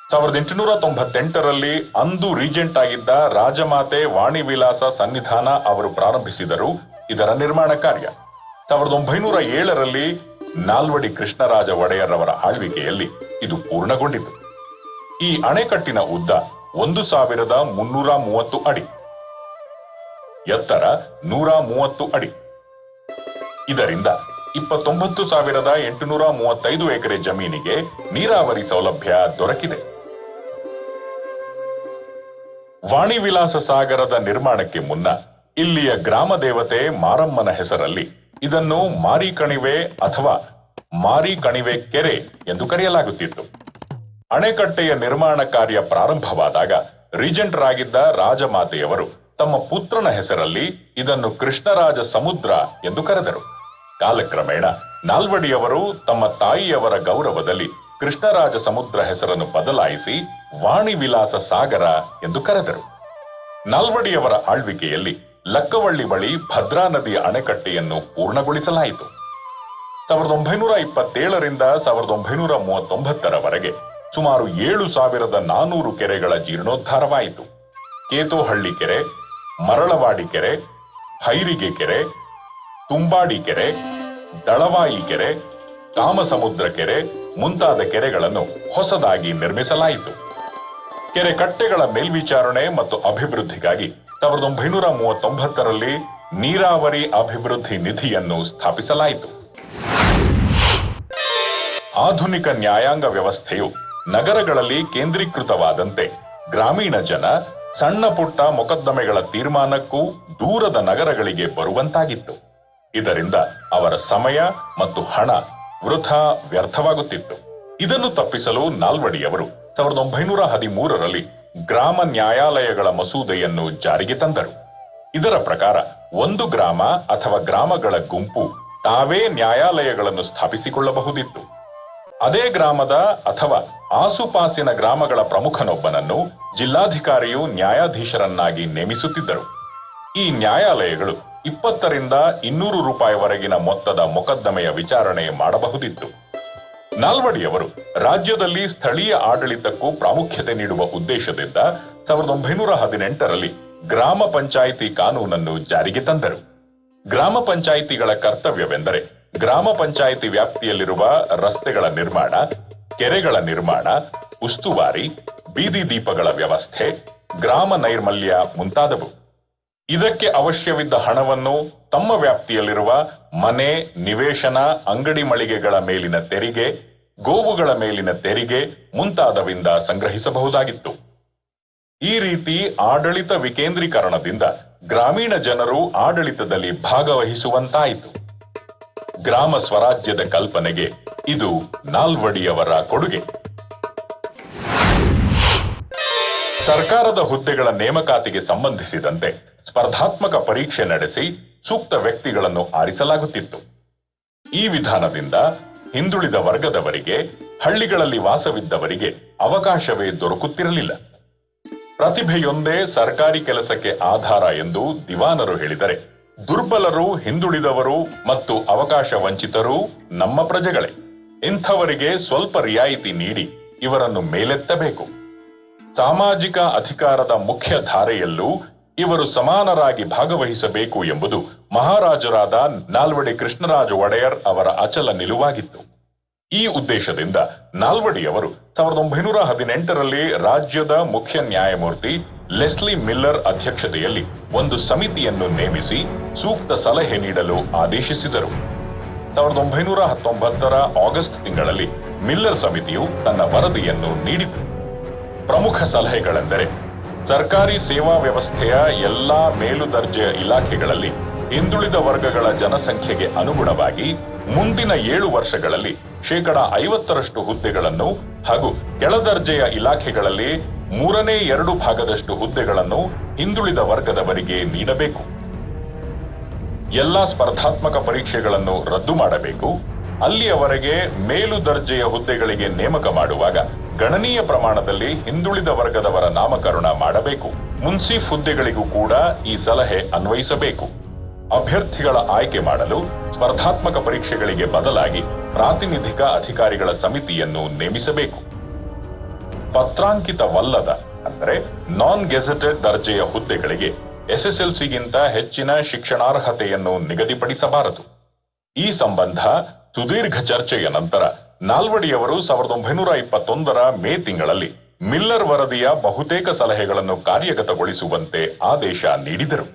1898ರಲ್ಲಿ ಅಂದು ರೀಜೆಂಟ್ ಆಗಿದ್ದ ರಾಜಮಾತೆ ವಾಣಿವಿಲಾಸ ಸನ್ನಿಧಾನ ಅವರು ಪ್ರಾರಂಭಿಸಿದರು ಇದರ ನಿರ್ಮಾಣ ಕಾರ್ಯ. 1907ರಲ್ಲಿ ನಾಲ್ವಡಿ ಕೃಷ್ಣರಾಜ ಒಡೆಯರ್ ಅವರ ಆಳ್ವಿಕೆಯಲ್ಲಿ ಇದು ಪೂರ್ಣಗೊಂಡಿತು. ಈ ಅಣೆಕಟ್ಟಿನ ಉದ್ದ 1,330 ಅಡಿ, ಎತ್ತರ 130 ಅಡಿ. ಇದರಿಂದ 29,835 ಎಕರೆ ಜಮೀನಿಗೆ ನೀರಾವರಿ ಸೌಲಭ್ಯ ದೊರಕಿದೆ. ವಾಣಿವಿಲಾಸ ಸಾಗರದ ನಿರ್ಮಾಣಕ್ಕೆ ಮುನ್ನ ಇಲ್ಲಿಯ ಗ್ರಾಮ ದೇವತೆ ಮಾರಮ್ಮನ ಹೆಸರಲ್ಲಿ ಇದನ್ನು ಮಾರಿಕಣಿವೆ ಅಥವಾ ಮಾರಿಕಣಿವೆ ಕೆರೆ ಎಂದು ಕರೆಯಲಾಗುತ್ತಿತ್ತು. ಅಣೆಕಟ್ಟೆಯ ನಿರ್ಮಾಣ ಕಾರ್ಯ ಪ್ರಾರಂಭವಾದಾಗ ರೀಜೆಂಟರಾಗಿದ್ದ ರಾಜಮಾತೆಯವರು ತಮ್ಮ ಪುತ್ರನ ಹೆಸರಲ್ಲಿ ಇದನ್ನು ಕೃಷ್ಣರಾಜ ಸಮುದ್ರ ಎಂದು ಕರೆದರು. ಕಾಲಕ್ರಮೇಣ ನಾಲ್ವಡಿಯವರು ತಮ್ಮ ತಾಯಿಯವರ ಗೌರವದಲ್ಲಿ ಕೃಷ್ಣರಾಜ ಸಮುದ್ರ ಹೆಸರನ್ನು ಬದಲಾಯಿಸಿ ವಾಣಿವಿಲಾಸ ಸಾಗರ ಎಂದು ಕರೆದರು. ನಾಲ್ವಡಿಯವರ ಆಳ್ವಿಕೆಯಲ್ಲಿ ಲಕ್ಕವಳ್ಳಿ ಬಳಿ ಭದ್ರಾ ನದಿಯ ಅಣೆಕಟ್ಟೆಯನ್ನು ಪೂರ್ಣಗೊಳಿಸಲಾಯಿತು. 1927ರಿಂದ 1939ರವರೆಗೆ ಸುಮಾರು 7,400 ಕೆರೆಗಳ ಜೀರ್ಣೋದ್ಧಾರವಾಯಿತು. ಕೇತೋಹಳ್ಳಿ ಕೆರೆ, ಮರಳವಾಡಿ ಕೆರೆ, ಹೈರಿಗೆ ಕೆರೆ, ತುಂಬಾಡಿ ಕೆರೆ, ದಳವಾಯಿ ಕೆರೆ, ಕಾಮಸಮುದ್ರ ಕೆರೆ ಮುಂತಾದ ಕೆರೆಗಳನ್ನು ಹೊಸದಾಗಿ ನಿರ್ಮಿಸಲಾಯಿತು. ಕೆರೆ ಕಟ್ಟೆಗಳ ಮೇಲ್ವಿಚಾರಣೆ ಮತ್ತು ಅಭಿವೃದ್ಧಿಗಾಗಿ 1939ರಲ್ಲಿ ನೀರಾವರಿ ಅಭಿವೃದ್ಧಿ ನಿಧಿಯನ್ನು ಸ್ಥಾಪಿಸಲಾಯಿತು. ಆಧುನಿಕ ನ್ಯಾಯಾಂಗ ವ್ಯವಸ್ಥೆಯು ನಗರಗಳಲ್ಲಿ ಕೇಂದ್ರೀಕೃತವಾದಂತೆ ಗ್ರಾಮೀಣ ಜನ ಸಣ್ಣ ಪುಟ್ಟ ಮೊಕದ್ದಮೆಗಳ ತೀರ್ಮಾನಕ್ಕೂ ದೂರದ ನಗರಗಳಿಗೆ ಬರುವಂತಾಗಿತ್ತು. ಇದರಿಂದ ಅವರ ಸಮಯ ಮತ್ತು ಹಣ ವೃಥಾ ವ್ಯರ್ಥವಾಗುತ್ತಿತ್ತು. ಇದನ್ನು ತಪ್ಪಿಸಲು ನಾಲ್ವಡಿಯವರು 1913ರಲ್ಲಿ ಗ್ರಾಮ ನ್ಯಾಯಾಲಯಗಳ ಮಸೂದೆಯನ್ನು ಜಾರಿಗೆ ತಂದರು. ಇದರ ಪ್ರಕಾರ ಒಂದು ಗ್ರಾಮ ಅಥವಾ ಗ್ರಾಮಗಳ ಗುಂಪು ತಾವೇ ನ್ಯಾಯಾಲಯಗಳನ್ನು ಸ್ಥಾಪಿಸಿಕೊಳ್ಳಬಹುದಿತ್ತು. ಅದೇ ಗ್ರಾಮದ ಅಥವಾ ಆಸುಪಾಸಿನ ಗ್ರಾಮಗಳ ಪ್ರಮುಖನೊಬ್ಬನನ್ನು ಜಿಲ್ಲಾಧಿಕಾರಿಯು ನ್ಯಾಯಾಧೀಶರನ್ನಾಗಿ ನೇಮಿಸುತ್ತಿದ್ದರು. ಈ ನ್ಯಾಯಾಲಯಗಳು 20ರಿಂದ 200 ರೂಪಾಯಿವರೆಗಿನ ಮೊತ್ತದ ಮೊಕದ್ದಮೆಯ ವಿಚಾರಣೆ ಮಾಡಬಹುದಿತ್ತು. ನಾಲ್ವಡಿಯವರು ರಾಜ್ಯದಲ್ಲಿ ಸ್ಥಳೀಯ ಆಡಳಿತಕ್ಕೂ ಪ್ರಾಮುಖ್ಯತೆ ನೀಡುವ ಉದ್ದೇಶದಿಂದ 1918ರಲ್ಲಿ ಗ್ರಾಮ ಪಂಚಾಯಿತಿ ಕಾನೂನನ್ನು ಜಾರಿಗೆ ತಂದರು. ಗ್ರಾಮ ಪಂಚಾಯಿತಿಗಳ ಕರ್ತವ್ಯವೆಂದರೆ ಗ್ರಾಮ ಪಂಚಾಯಿತಿ ವ್ಯಾಪ್ತಿಯಲ್ಲಿರುವ ರಸ್ತೆಗಳ ನಿರ್ಮಾಣ, ಕೆರೆಗಳ ನಿರ್ಮಾಣ, ಉಸ್ತುವಾರಿ, ಬೀದಿ ದೀಪಗಳ ವ್ಯವಸ್ಥೆ, ಗ್ರಾಮ ನೈರ್ಮಲ್ಯ ಮುಂತಾದವು. ಇದಕ್ಕೆ ಅವಶ್ಯವಿದ್ದ ಹಣವನ್ನು ತಮ್ಮ ವ್ಯಾಪ್ತಿಯಲ್ಲಿರುವ ಮನೆ, ನಿವೇಶನ, ಅಂಗಡಿ ಮಳಿಗೆಗಳ ಮೇಲಿನ ತೆರಿಗೆ, ಗೋವುಗಳ ಮೇಲಿನ ತೆರಿಗೆ ಮುಂತಾದವಿಂದ ಸಂಗ್ರಹಿಸಬಹುದಾಗಿತ್ತು. ಈ ರೀತಿ ಆಡಳಿತ ವಿಕೇಂದ್ರೀಕರಣದಿಂದ ಗ್ರಾಮೀಣ ಜನರು ಆಡಳಿತದಲ್ಲಿ ಭಾಗವಹಿಸುವಂತಾಯಿತು. ಗ್ರಾಮ ಸ್ವರಾಜ್ಯದ ಕಲ್ಪನೆಗೆ ಇದು ನಾಲ್ವಡಿಯವರ ಕೊಡುಗೆ. ಸರ್ಕಾರದ ಹುದ್ದೆಗಳ ನೇಮಕಾತಿಗೆ ಸಂಬಂಧಿಸಿದಂತೆ ಸ್ಪರ್ಧಾತ್ಮಕ ಪರೀಕ್ಷೆ ನಡೆಸಿ ಸೂಕ್ತ ವ್ಯಕ್ತಿಗಳನ್ನು ಆರಿಸಲಾಗುತ್ತಿತ್ತು. ಈ ವಿಧಾನದಿಂದ ಹಿಂದುಳಿದ ವರ್ಗದವರಿಗೆ, ಹಳ್ಳಿಗಳಲ್ಲಿ ವಾಸವಿದ್ದವರಿಗೆ ಅವಕಾಶವೇ ದೊರಕುತ್ತಿರಲಿಲ್ಲ. ಪ್ರತಿಭೆಯೊಂದೇ ಸರ್ಕಾರಿ ಕೆಲಸಕ್ಕೆ ಆಧಾರ ಎಂದು ದಿವಾನರು ಹೇಳಿದರೆ, ದುರ್ಬಲರು, ಹಿಂದುಳಿದವರು ಮತ್ತು ಅವಕಾಶ ವಂಚಿತರೂ ನಮ್ಮ ಪ್ರಜೆಗಳೇ. ಇಂಥವರಿಗೆ ಸ್ವಲ್ಪ ರಿಯಾಯಿತಿ ನೀಡಿ ಇವರನ್ನು ಮೇಲೆತ್ತಬೇಕು. ಸಾಮಾಜಿಕ ಅಧಿಕಾರದ ಮುಖ್ಯ ಧಾರೆಯಲ್ಲೂ ಇವರು ಸಮಾನರಾಗಿ ಭಾಗವಹಿಸಬೇಕು ಎಂಬುದು ಮಹಾರಾಜರಾದ ನಾಲ್ವಡಿ ಕೃಷ್ಣರಾಜ ಒಡೆಯರ್ ಅವರ ಅಚಲ ನಿಲುವಾಗಿತ್ತು. ಈ ಉದ್ದೇಶದಿಂದ ನಾಲ್ವಡಿಯವರು 1918ರಲ್ಲಿ ರಾಜ್ಯದ ಮುಖ್ಯ ನ್ಯಾಯಮೂರ್ತಿ ಲೆಸ್ಲಿ ಮಿಲ್ಲರ್ ಅಧ್ಯಕ್ಷತೆಯಲ್ಲಿ ಒಂದು ಸಮಿತಿಯನ್ನು ನೇಮಿಸಿ ಸೂಕ್ತ ಸಲಹೆ ನೀಡಲು ಆದೇಶಿಸಿದರು. 1919ರ ಆಗಸ್ಟ್ ತಿಂಗಳಲ್ಲಿ ಮಿಲ್ಲರ್ ಸಮಿತಿಯು ತನ್ನ ವರದಿಯನ್ನು ನೀಡಿತು. ಪ್ರಮುಖ ಸಲಹೆಗಳೆಂದರೆ, ಸರ್ಕಾರಿ ಸೇವಾ ವ್ಯವಸ್ಥೆಯ ಎಲ್ಲಾ ಮೇಲುದರ್ಜೆಯ ಇಲಾಖೆಗಳಲ್ಲಿ ಹಿಂದುಳಿದ ವರ್ಗಗಳ ಜನಸಂಖ್ಯೆಗೆ ಅನುಗುಣವಾಗಿ ಮುಂದಿನ 7 ವರ್ಷಗಳಲ್ಲಿ 50% ಹುದ್ದೆಗಳನ್ನು ಹಾಗೂ ಕೆಳದರ್ಜೆಯ ಇಲಾಖೆಗಳಲ್ಲಿ 3/2 ಹುದ್ದೆಗಳನ್ನು ಹಿಂದುಳಿದ ವರ್ಗದವರಿಗೆ ನೀಡಬೇಕು. ಎಲ್ಲಾ ಸ್ಪರ್ಧಾತ್ಮಕ ಪರೀಕ್ಷೆಗಳನ್ನು ರದ್ದು ಮಾಡಬೇಕು. ಅಲ್ಲಿಯವರೆಗೆ ಮೇಲು ದರ್ಜೆಯ ಹುದ್ದೆಗಳಿಗೆ ನೇಮಕ ಮಾಡುವಾಗ ಗಣನೀಯ ಪ್ರಮಾಣದಲ್ಲಿ ಹಿಂದುಳಿದ ವರ್ಗದವರ ನಾಮಕರಣ ಮಾಡಬೇಕು. ಮುನ್ಸಿಫ್ ಹುದ್ದೆಗಳಿಗೂ ಕೂಡ ಈ ಸಲಹೆ ಅನ್ವಯಿಸಬೇಕು. ಅಭ್ಯರ್ಥಿಗಳ ಆಯ್ಕೆ ಮಾಡಲು ಸ್ಪರ್ಧಾತ್ಮಕ ಪರೀಕ್ಷೆಗಳಿಗೆ ಬದಲಾಗಿ ಪ್ರಾತಿನಿಧಿಕ ಅಧಿಕಾರಿಗಳ ಸಮಿತಿಯನ್ನು ನೇಮಿಸಬೇಕು. ಪತ್ರಾಂಕಿತವಲ್ಲದ ಅಂದರೆ ನಾನ್ ಗೆಜೆಟೆಡ್ ದರ್ಜೆಯ ಹುದ್ದೆಗಳಿಗೆ SSLCಗಿಂತ ಹೆಚ್ಚಿನ ಶಿಕ್ಷಣಾರ್ಹತೆಯನ್ನು ನಿಗದಿಪಡಿಸಬಾರದು. ಈ ಸಂಬಂಧ ಸುದೀರ್ಘ ಚರ್ಚೆಯ ನಂತರ ನಾಲ್ವಡಿಯವರು 1921ರ ಮೇ ತಿಂಗಳಲ್ಲಿ ಮಿಲ್ಲರ್ ವರದಿಯ ಬಹುತೇಕ ಸಲಹೆಗಳನ್ನು ಕಾರ್ಯಗತಗೊಳಿಸುವಂತೆ ಆದೇಶ ನೀಡಿದರು.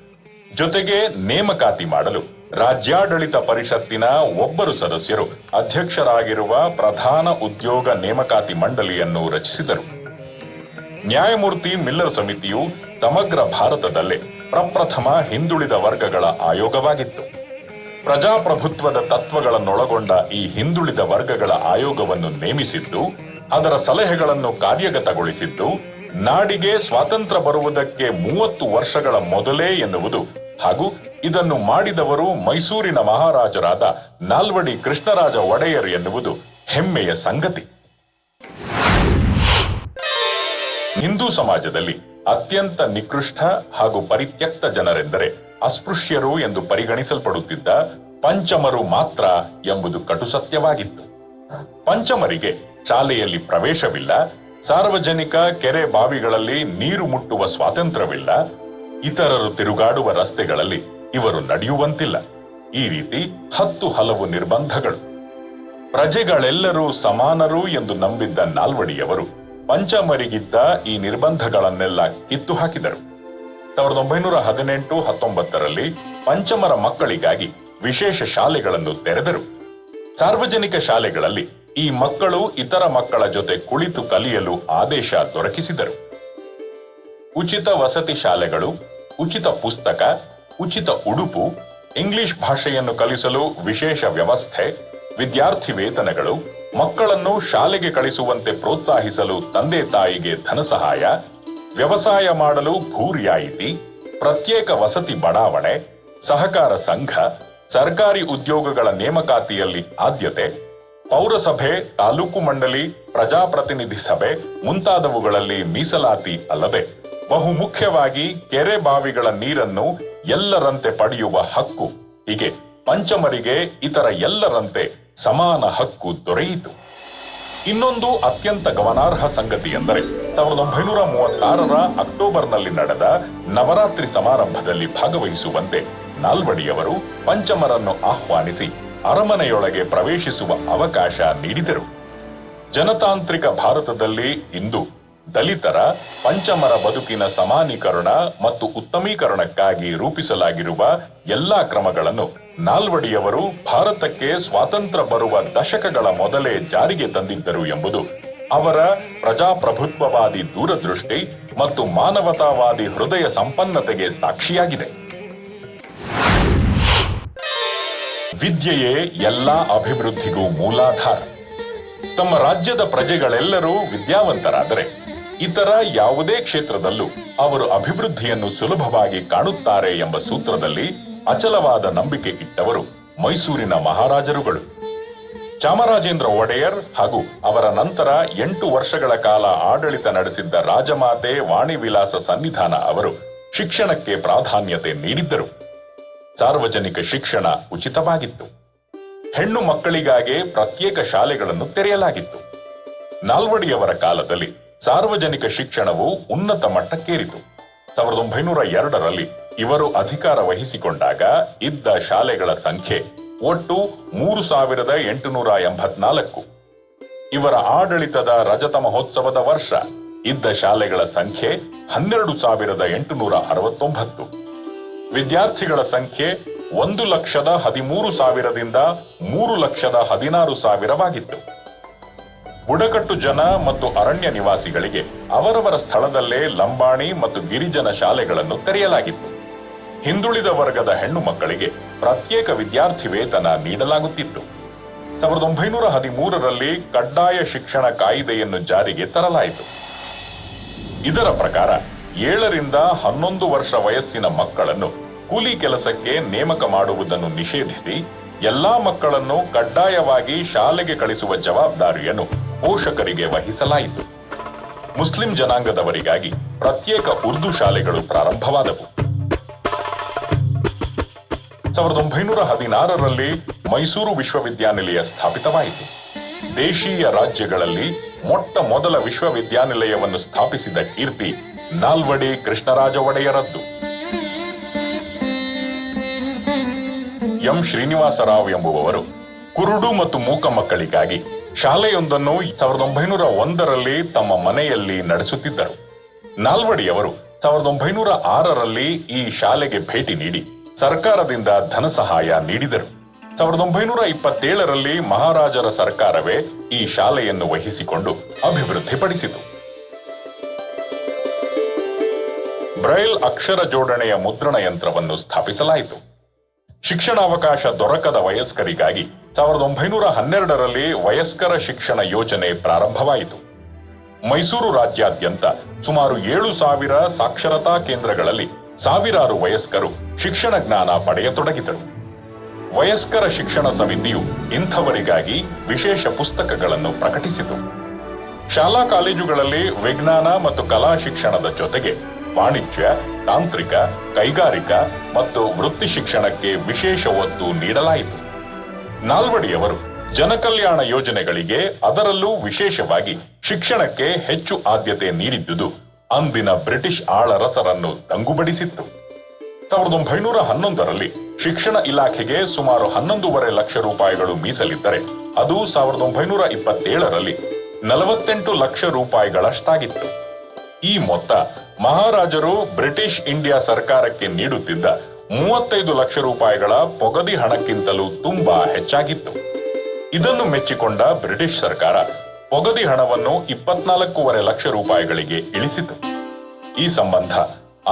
ಜೊತೆಗೆ ನೇಮಕಾತಿ ಮಾಡಲು ರಾಜ್ಯಾಡಳಿತ ಪರಿಷತ್ತಿನ ಒಬ್ಬರು ಸದಸ್ಯರು ಅಧ್ಯಕ್ಷರಾಗಿರುವ ಪ್ರಧಾನ ಉದ್ಯೋಗ ನೇಮಕಾತಿ ಮಂಡಳಿಯನ್ನು ರಚಿಸಿದರು. ನ್ಯಾಯಮೂರ್ತಿ ಮಿಲ್ಲರ್ ಸಮಿತಿಯು ಸಮಗ್ರ ಭಾರತದಲ್ಲೇ ಪ್ರಪ್ರಥಮ ಹಿಂದುಳಿದ ವರ್ಗಗಳ ಆಯೋಗವಾಗಿತ್ತು. ಪ್ರಜಾಪ್ರಭುತ್ವದ ತತ್ವಗಳನ್ನೊಳಗೊಂಡ ಈ ಹಿಂದುಳಿದ ವರ್ಗಗಳ ಆಯೋಗವನ್ನು ನೇಮಿಸಿದ್ದು, ಅದರ ಸಲಹೆಗಳನ್ನು ಕಾರ್ಯಗತಗೊಳಿಸಿದ್ದು ನಾಡಿಗೆ ಸ್ವಾತಂತ್ರ್ಯ ಬರುವುದಕ್ಕೆ 30 ವರ್ಷಗಳ ಮೊದಲೇ ಎನ್ನುವುದು ಹಾಗೂ ಇದನ್ನು ಮಾಡಿದವರು ಮೈಸೂರಿನ ಮಹಾರಾಜರಾದ ನಾಲ್ವಡಿ ಕೃಷ್ಣರಾಜ ಒಡೆಯರ್ ಎನ್ನುವುದು ಹೆಮ್ಮೆಯ ಸಂಗತಿ. ಹಿಂದೂ ಸಮಾಜದಲ್ಲಿ ಅತ್ಯಂತ ನಿಕೃಷ್ಟ ಹಾಗೂ ಪರಿತ್ಯಕ್ತ ಜನರೆಂದರೆ ಅಸ್ಪೃಶ್ಯರು ಎಂದು ಪರಿಗಣಿಸಲ್ಪಡುತ್ತಿದ್ದ ಪಂಚಮರು ಮಾತ್ರ ಎಂಬುದು ಕಟು ಸತ್ಯವಾಗಿತ್ತು. ಪಂಚಮರಿಗೆ ಶಾಲೆಯಲ್ಲಿ ಪ್ರವೇಶವಿಲ್ಲ, ಸಾರ್ವಜನಿಕ ಕೆರೆ ಬಾವಿಗಳಲ್ಲಿ ನೀರು ಮುಟ್ಟುವ ಸ್ವಾತಂತ್ರ್ಯವಿಲ್ಲ, ಇತರರು ತಿರುಗಾಡುವ ರಸ್ತೆಗಳಲ್ಲಿ ಇವರು ನಡೆಯುವಂತಿಲ್ಲ. ಈ ರೀತಿ 10 ಹಲವು ನಿರ್ಬಂಧಗಳು. ಪ್ರಜೆಗಳೆಲ್ಲರೂ ಸಮಾನರು ಎಂದು ನಂಬಿದ್ದ ನಾಲ್ವಡಿಯವರು ಪಂಚಮರಿಗಿದ್ದ ಈ ನಿರ್ಬಂಧಗಳನ್ನೆಲ್ಲ ಕಿತ್ತು ಹಾಕಿದರು. 1918-19ರಲ್ಲಿ ಪಂಚಮರ ಮಕ್ಕಳಿಗಾಗಿ ವಿಶೇಷ ಶಾಲೆಗಳನ್ನು ತೆರೆದರು. ಸಾರ್ವಜನಿಕ ಶಾಲೆಗಳಲ್ಲಿ ಈ ಮಕ್ಕಳು ಇತರ ಮಕ್ಕಳ ಜೊತೆ ಕುಳಿತು ಕಲಿಯಲು ಆದೇಶ ದೊರಕಿಸಿದರು. ಉಚಿತ ವಸತಿ ಶಾಲೆಗಳು, ಉಚಿತ ಪುಸ್ತಕ, ಉಚಿತ ಉಡುಪು, ಇಂಗ್ಲಿಷ್ ಭಾಷೆಯನ್ನು ಕಲಿಸಲು ವಿಶೇಷ ವ್ಯವಸ್ಥೆ, ವಿದ್ಯಾರ್ಥಿ ವೇತನಗಳು, ಮಕ್ಕಳನ್ನು ಶಾಲೆಗೆ ಕಳಿಸುವಂತೆ ಪ್ರೋತ್ಸಾಹಿಸಲು ತಂದೆ ತಾಯಿಗೆ ಧನ ಸಹಾಯ, ವ್ಯವಸಾಯ ಮಾಡಲು ಭೂ ರಿಯಾಯಿತಿ, ಪ್ರತ್ಯೇಕ ವಸತಿ ಬಡಾವಣೆ, ಸಹಕಾರ ಸಂಘ, ಸರ್ಕಾರಿ ಉದ್ಯೋಗಗಳ ನೇಮಕಾತಿಯಲ್ಲಿ ಆದ್ಯತೆ, ಪೌರಸಭೆ, ತಾಲೂಕು ಮಂಡಳಿ, ಪ್ರಜಾಪ್ರತಿನಿಧಿ ಸಭೆ ಮುಂತಾದವುಗಳಲ್ಲಿ ಮೀಸಲಾತಿ ಅಲ್ಲದೆ ಬಹುಮುಖ್ಯವಾಗಿ ಕೆರೆ ಬಾವಿಗಳ ನೀರನ್ನು ಎಲ್ಲರಂತೆ ಪಡೆಯುವ ಹಕ್ಕು, ಹೀಗೆ ಪಂಚಮರಿಗೆ ಇತರ ಎಲ್ಲರಂತೆ ಸಮಾನ ಹಕ್ಕು ದೊರೆಯಿತು. ಇನ್ನೊಂದು ಅತ್ಯಂತ ಗಮನಾರ್ಹ ಸಂಗತಿ ಎಂದರೆ 1936ರ ಅಕ್ಟೋಬರ್ನಲ್ಲಿ ನಡೆದ ನವರಾತ್ರಿ ಸಮಾರಂಭದಲ್ಲಿ ಭಾಗವಹಿಸುವಂತೆ ನಾಲ್ವಡಿಯವರು ಪಂಚಮರನ್ನು ಆಹ್ವಾನಿಸಿ ಅರಮನೆಯೊಳಗೆ ಪ್ರವೇಶಿಸುವ ಅವಕಾಶ ನೀಡಿದರು. ಜನತಾಂತ್ರಿಕ ಭಾರತದಲ್ಲಿ ಇಂದು ದಲಿತರ ಪಂಚಮರ ಬದುಕಿನ ಸಮಾನೀಕರಣ ಮತ್ತು ಉತ್ತಮೀಕರಣಕ್ಕಾಗಿ ರೂಪಿಸಲಾಗಿರುವ ಎಲ್ಲಾ ಕ್ರಮಗಳನ್ನು ನಾಲ್ವಡಿಯವರು ಭಾರತಕ್ಕೆ ಸ್ವಾತಂತ್ರ್ಯ ಬರುವ ದಶಕಗಳ ಮೊದಲೇ ಜಾರಿಗೆ ತಂದಿದ್ದರು ಎಂಬುದು ಅವರ ಪ್ರಜಾಪ್ರಭುತ್ವವಾದಿ ದೂರದೃಷ್ಟಿ ಮತ್ತು ಮಾನವತಾವಾದಿ ಹೃದಯ ಸಂಪನ್ನತೆಗೆ ಸಾಕ್ಷಿಯಾಗಿದೆ. ವಿದ್ಯೆಯೇ ಎಲ್ಲಾ ಅಭಿವೃದ್ಧಿಗೂ ಮೂಲಾಧಾರ. ತಮ್ಮ ರಾಜ್ಯದ ಪ್ರಜೆಗಳೆಲ್ಲರೂ ವಿದ್ಯಾವಂತರಾದರೆ ಇತರ ಯಾವುದೇ ಕ್ಷೇತ್ರದಲ್ಲೂ ಅವರು ಅಭಿವೃದ್ಧಿಯನ್ನು ಸುಲಭವಾಗಿ ಕಾಣುತ್ತಾರೆ ಎಂಬ ಸೂತ್ರದಲ್ಲಿ ಅಚಲವಾದ ನಂಬಿಕೆ ಇಟ್ಟವರು ಮೈಸೂರಿನ ಮಹಾರಾಜರುಗಳು. ಚಾಮರಾಜೇಂದ್ರ ಒಡೆಯರ್ ಹಾಗೂ ಅವರ ನಂತರ 8 ವರ್ಷಗಳ ಕಾಲ ಆಡಳಿತ ನಡೆಸಿದ್ದ ರಾಜಮಾತೆ ವಾಣಿವಿಲಾಸ ಸನ್ನಿಧಾನ ಅವರು ಶಿಕ್ಷಣಕ್ಕೆ ಪ್ರಾಧಾನ್ಯತೆ ನೀಡಿದ್ದರು. ಸಾರ್ವಜನಿಕ ಶಿಕ್ಷಣ ಉಚಿತವಾಗಿತ್ತು. ಹೆಣ್ಣು ಮಕ್ಕಳಿಗಾಗಿ ಪ್ರತ್ಯೇಕ ಶಾಲೆಗಳನ್ನು ತೆರೆಯಲಾಗಿತ್ತು. ನಾಲ್ವಡಿಯವರ ಕಾಲದಲ್ಲಿ ಸಾರ್ವಜನಿಕ ಶಿಕ್ಷಣವು ಉನ್ನತ ಮಟ್ಟಕ್ಕೇರಿತು. 1902ರಲ್ಲಿ ಇವರು ಅಧಿಕಾರ ವಹಿಸಿಕೊಂಡಾಗ ಇದ್ದ ಶಾಲೆಗಳ ಸಂಖ್ಯೆ ಒಟ್ಟು 3884. ಇವರ ಆಡಳಿತದ ರಜತ ಮಹೋತ್ಸವದ ವರ್ಷ ಇದ್ದ ಶಾಲೆಗಳ ಸಂಖ್ಯೆ 12,869. ವಿದ್ಯಾರ್ಥಿಗಳ ಸಂಖ್ಯೆ 1,13,000ದಿಂದ 3,16,000ವಾಗಿತ್ತು. ಬುಡಕಟ್ಟು ಜನ ಮತ್ತು ಅರಣ್ಯ ನಿವಾಸಿಗಳಿಗೆ ಅವರವರ ಸ್ಥಳದಲ್ಲೇ ಲಂಬಾಣಿ ಮತ್ತು ಗಿರಿಜನ ಶಾಲೆಗಳನ್ನು ತೆರೆಯಲಾಗಿತ್ತು. ಹಿಂದುಳಿದ ವರ್ಗದ ಹೆಣ್ಣು ಮಕ್ಕಳಿಗೆ ಪ್ರತ್ಯೇಕ ವಿದ್ಯಾರ್ಥಿ ವೇತನ ನೀಡಲಾಗುತ್ತಿತ್ತು. 1913ರಲ್ಲಿ ಕಡ್ಡಾಯ ಶಿಕ್ಷಣ ಕಾಯಿದೆಯನ್ನು ಜಾರಿಗೆ ತರಲಾಯಿತು. ಇದರ ಪ್ರಕಾರ 7ರಿಂದ 11 ವರ್ಷ ವಯಸ್ಸಿನ ಮಕ್ಕಳನ್ನು ಕೂಲಿ ಕೆಲಸಕ್ಕೆ ನೇಮಕ ಮಾಡುವುದನ್ನು ನಿಷೇಧಿಸಿ ಎಲ್ಲಾ ಮಕ್ಕಳನ್ನು ಕಡ್ಡಾಯವಾಗಿ ಶಾಲೆಗೆ ಕಳಿಸುವ ಜವಾಬ್ದಾರಿಯನ್ನು ಪೋಷಕರಿಗೆ ವಹಿಸಲಾಯಿತು. ಮುಸ್ಲಿಂ ಜನಾಂಗದವರಿಗಾಗಿ ಪ್ರತ್ಯೇಕ ಉರ್ದು ಶಾಲೆಗಳು ಪ್ರಾರಂಭವಾದವು. 1916ರಲ್ಲಿ ಮೈಸೂರು ವಿಶ್ವವಿದ್ಯಾನಿಲಯ ಸ್ಥಾಪಿತವಾಯಿತು. ದೇಶೀಯ ರಾಜ್ಯಗಳಲ್ಲಿ ಮೊಟ್ಟ ಮೊದಲ ವಿಶ್ವವಿದ್ಯಾನಿಲಯವನ್ನು ಸ್ಥಾಪಿಸಿದ ಕೀರ್ತಿ ನಾಲ್ವಡಿ ಕೃಷ್ಣರಾಜ ಒಡೆಯರದ್ದು. ಎಂ ಶ್ರೀನಿವಾಸರಾವ್ ಎಂಬುವವರು ಕುರುಡು ಮತ್ತು ಮೂಕ ಮಕ್ಕಳಿಗಾಗಿ ಶಾಲೆಯೊಂದನ್ನು 1901ರಲ್ಲಿ ತಮ್ಮ ಮನೆಯಲ್ಲಿ ನಡೆಸುತ್ತಿದ್ದರು. ನಾಲ್ವಡಿಯವರು 1906ರಲ್ಲಿ ಈ ಶಾಲೆಗೆ ಭೇಟಿ ನೀಡಿ ಸರ್ಕಾರದಿಂದ ಧನ ಸಹಾಯ ನೀಡಿದರು. 1927ರಲ್ಲಿ ಮಹಾರಾಜರ ಸರ್ಕಾರವೇ ಈ ಶಾಲೆಯನ್ನು ವಹಿಸಿಕೊಂಡು ಅಭಿವೃದ್ಧಿಪಡಿಸಿತು. ಬ್ರೈಲ್ ಅಕ್ಷರ ಜೋಡಣೆಯ ಮುದ್ರಣ ಯಂತ್ರವನ್ನು ಸ್ಥಾಪಿಸಲಾಯಿತು. ಶಿಕ್ಷಣಾವಕಾಶ ದೊರಕದ ವಯಸ್ಕರಿಗಾಗಿ 1912ರಲ್ಲಿ ವಯಸ್ಕರ ಶಿಕ್ಷಣ ಯೋಜನೆ ಪ್ರಾರಂಭವಾಯಿತು. ಮೈಸೂರು ರಾಜ್ಯಾದ್ಯಂತ ಸುಮಾರು 7,000 ಸಾಕ್ಷರತಾ ಕೇಂದ್ರಗಳಲ್ಲಿ ಸಾವಿರಾರು ವಯಸ್ಕರು ಶಿಕ್ಷಣ ಜ್ಞಾನ ಪಡೆಯತೊಡಗಿದರು. ವಯಸ್ಕರ ಶಿಕ್ಷಣ ಸಮಿತಿಯು ಇಂಥವರಿಗಾಗಿ ವಿಶೇಷ ಪುಸ್ತಕಗಳನ್ನು ಪ್ರಕಟಿಸಿತು. ಶಾಲಾ ಕಾಲೇಜುಗಳಲ್ಲಿ ವಿಜ್ಞಾನ ಮತ್ತು ಕಲಾ ಶಿಕ್ಷಣದ ಜೊತೆಗೆ ವಾಣಿಜ್ಯ, ತಾಂತ್ರಿಕ, ಕೈಗಾರಿಕಾ ಮತ್ತು ವೃತ್ತಿ ಶಿಕ್ಷಣಕ್ಕೆ ವಿಶೇಷ ಒತ್ತು ನೀಡಲಾಯಿತು. ನಾಲ್ವಡಿಯವರು ಜನಕಲ್ಯಾಣ ಯೋಜನೆಗಳಿಗೆ, ಅದರಲ್ಲೂ ವಿಶೇಷವಾಗಿ ಶಿಕ್ಷಣಕ್ಕೆ ಹೆಚ್ಚು ಆದ್ಯತೆ ನೀಡಿದ್ದುದು ಅಂದಿನ ಬ್ರಿಟಿಷ್ ಆಳರಸರನ್ನು ದಂಗುಬಡಿಸಿತ್ತು. 1911ರಲ್ಲಿ ಶಿಕ್ಷಣ ಇಲಾಖೆಗೆ ಸುಮಾರು 11.5 ಲಕ್ಷ ರೂಪಾಯಿಗಳು ಮೀಸಲಿದ್ದರೆ ಅದು 1927ರಲ್ಲಿ 48 ಲಕ್ಷ ರೂಪಾಯಿಗಳಷ್ಟಾಗಿತ್ತು. ಈ ಮೊತ್ತ ಮಹಾರಾಜರು ಬ್ರಿಟಿಷ್ ಇಂಡಿಯಾ ಸರ್ಕಾರಕ್ಕೆ ನೀಡುತ್ತಿದ್ದ 35 ಲಕ್ಷ ರೂಪಾಯಿಗಳ ಪೊಗದಿ ಹಣಕ್ಕಿಂತಲೂ ತುಂಬಾ ಹೆಚ್ಚಾಗಿತ್ತು. ಇದನ್ನು ಮೆಚ್ಚಿಕೊಂಡ ಬ್ರಿಟಿಷ್ ಸರ್ಕಾರ ಪೊಗದಿ ಹಣವನ್ನು 24.5 ಲಕ್ಷ ರೂಪಾಯಿಗಳಿಗೆ ಇಳಿಸಿತು. ಈ ಸಂಬಂಧ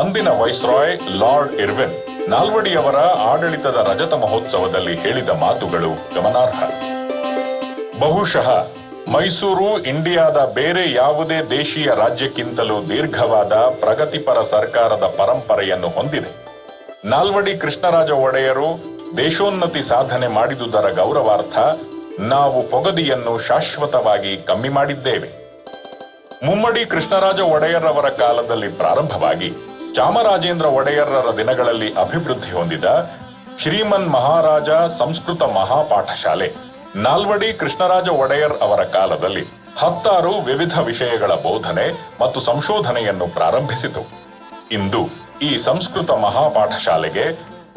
ಅಂದಿನ ವೈಸ್ರಾಯ್ ಲಾರ್ಡ್ ಇರ್ವಿನ್ ನಾಲ್ವಡಿಯವರ ಆಡಳಿತದ ರಜತ ಮಹೋತ್ಸವದಲ್ಲಿ ಹೇಳಿದ ಮಾತುಗಳು ಗಮನಾರ್ಹ. ಬಹುಶಃ ಮೈಸೂರು ಇಂಡಿಯಾದ ಬೇರೆ ಯಾವುದೇ ದೇಶೀಯ ರಾಜ್ಯಕ್ಕಿಂತಲೂ ದೀರ್ಘವಾದ ಪ್ರಗತಿಪರ ಸರ್ಕಾರದ ಪರಂಪರೆಯನ್ನು ಹೊಂದಿದೆ. ನಾಲ್ವಡಿ ಕೃಷ್ಣರಾಜ ಒಡೆಯರು ದೇಶೋನ್ನತಿ ಸಾಧನೆ ಮಾಡಿದುದರ ಗೌರವಾರ್ಥ ನಾವು ಪೊಗದಿಯನ್ನು ಶಾಶ್ವತವಾಗಿ ಕಮ್ಮಿ ಮಾಡಿದ್ದೇವೆ. ಮುಮ್ಮಡಿ ಕೃಷ್ಣರಾಜ ಒಡೆಯರ್ರವರ ಕಾಲದಲ್ಲಿ ಪ್ರಾರಂಭವಾಗಿ ಚಾಮರಾಜೇಂದ್ರ ಒಡೆಯರ್ರರ ದಿನಗಳಲ್ಲಿ ಅಭಿವೃದ್ಧಿ ಹೊಂದಿದ ಶ್ರೀಮನ್ ಮಹಾರಾಜ ಸಂಸ್ಕೃತ ಮಹಾಪಾಠಶಾಲೆ ನಾಲ್ವಡಿ ಕೃಷ್ಣರಾಜ ಒಡೆಯರ್ ಅವರ ಕಾಲದಲ್ಲಿ 10 ವಿವಿಧ ವಿಷಯಗಳ ಬೋಧನೆ ಮತ್ತು ಸಂಶೋಧನೆಯನ್ನು ಪ್ರಾರಂಭಿಸಿತು. ಇಂದು ಈ ಸಂಸ್ಕೃತ ಮಹಾಪಾಠಶಾಲೆಗೆ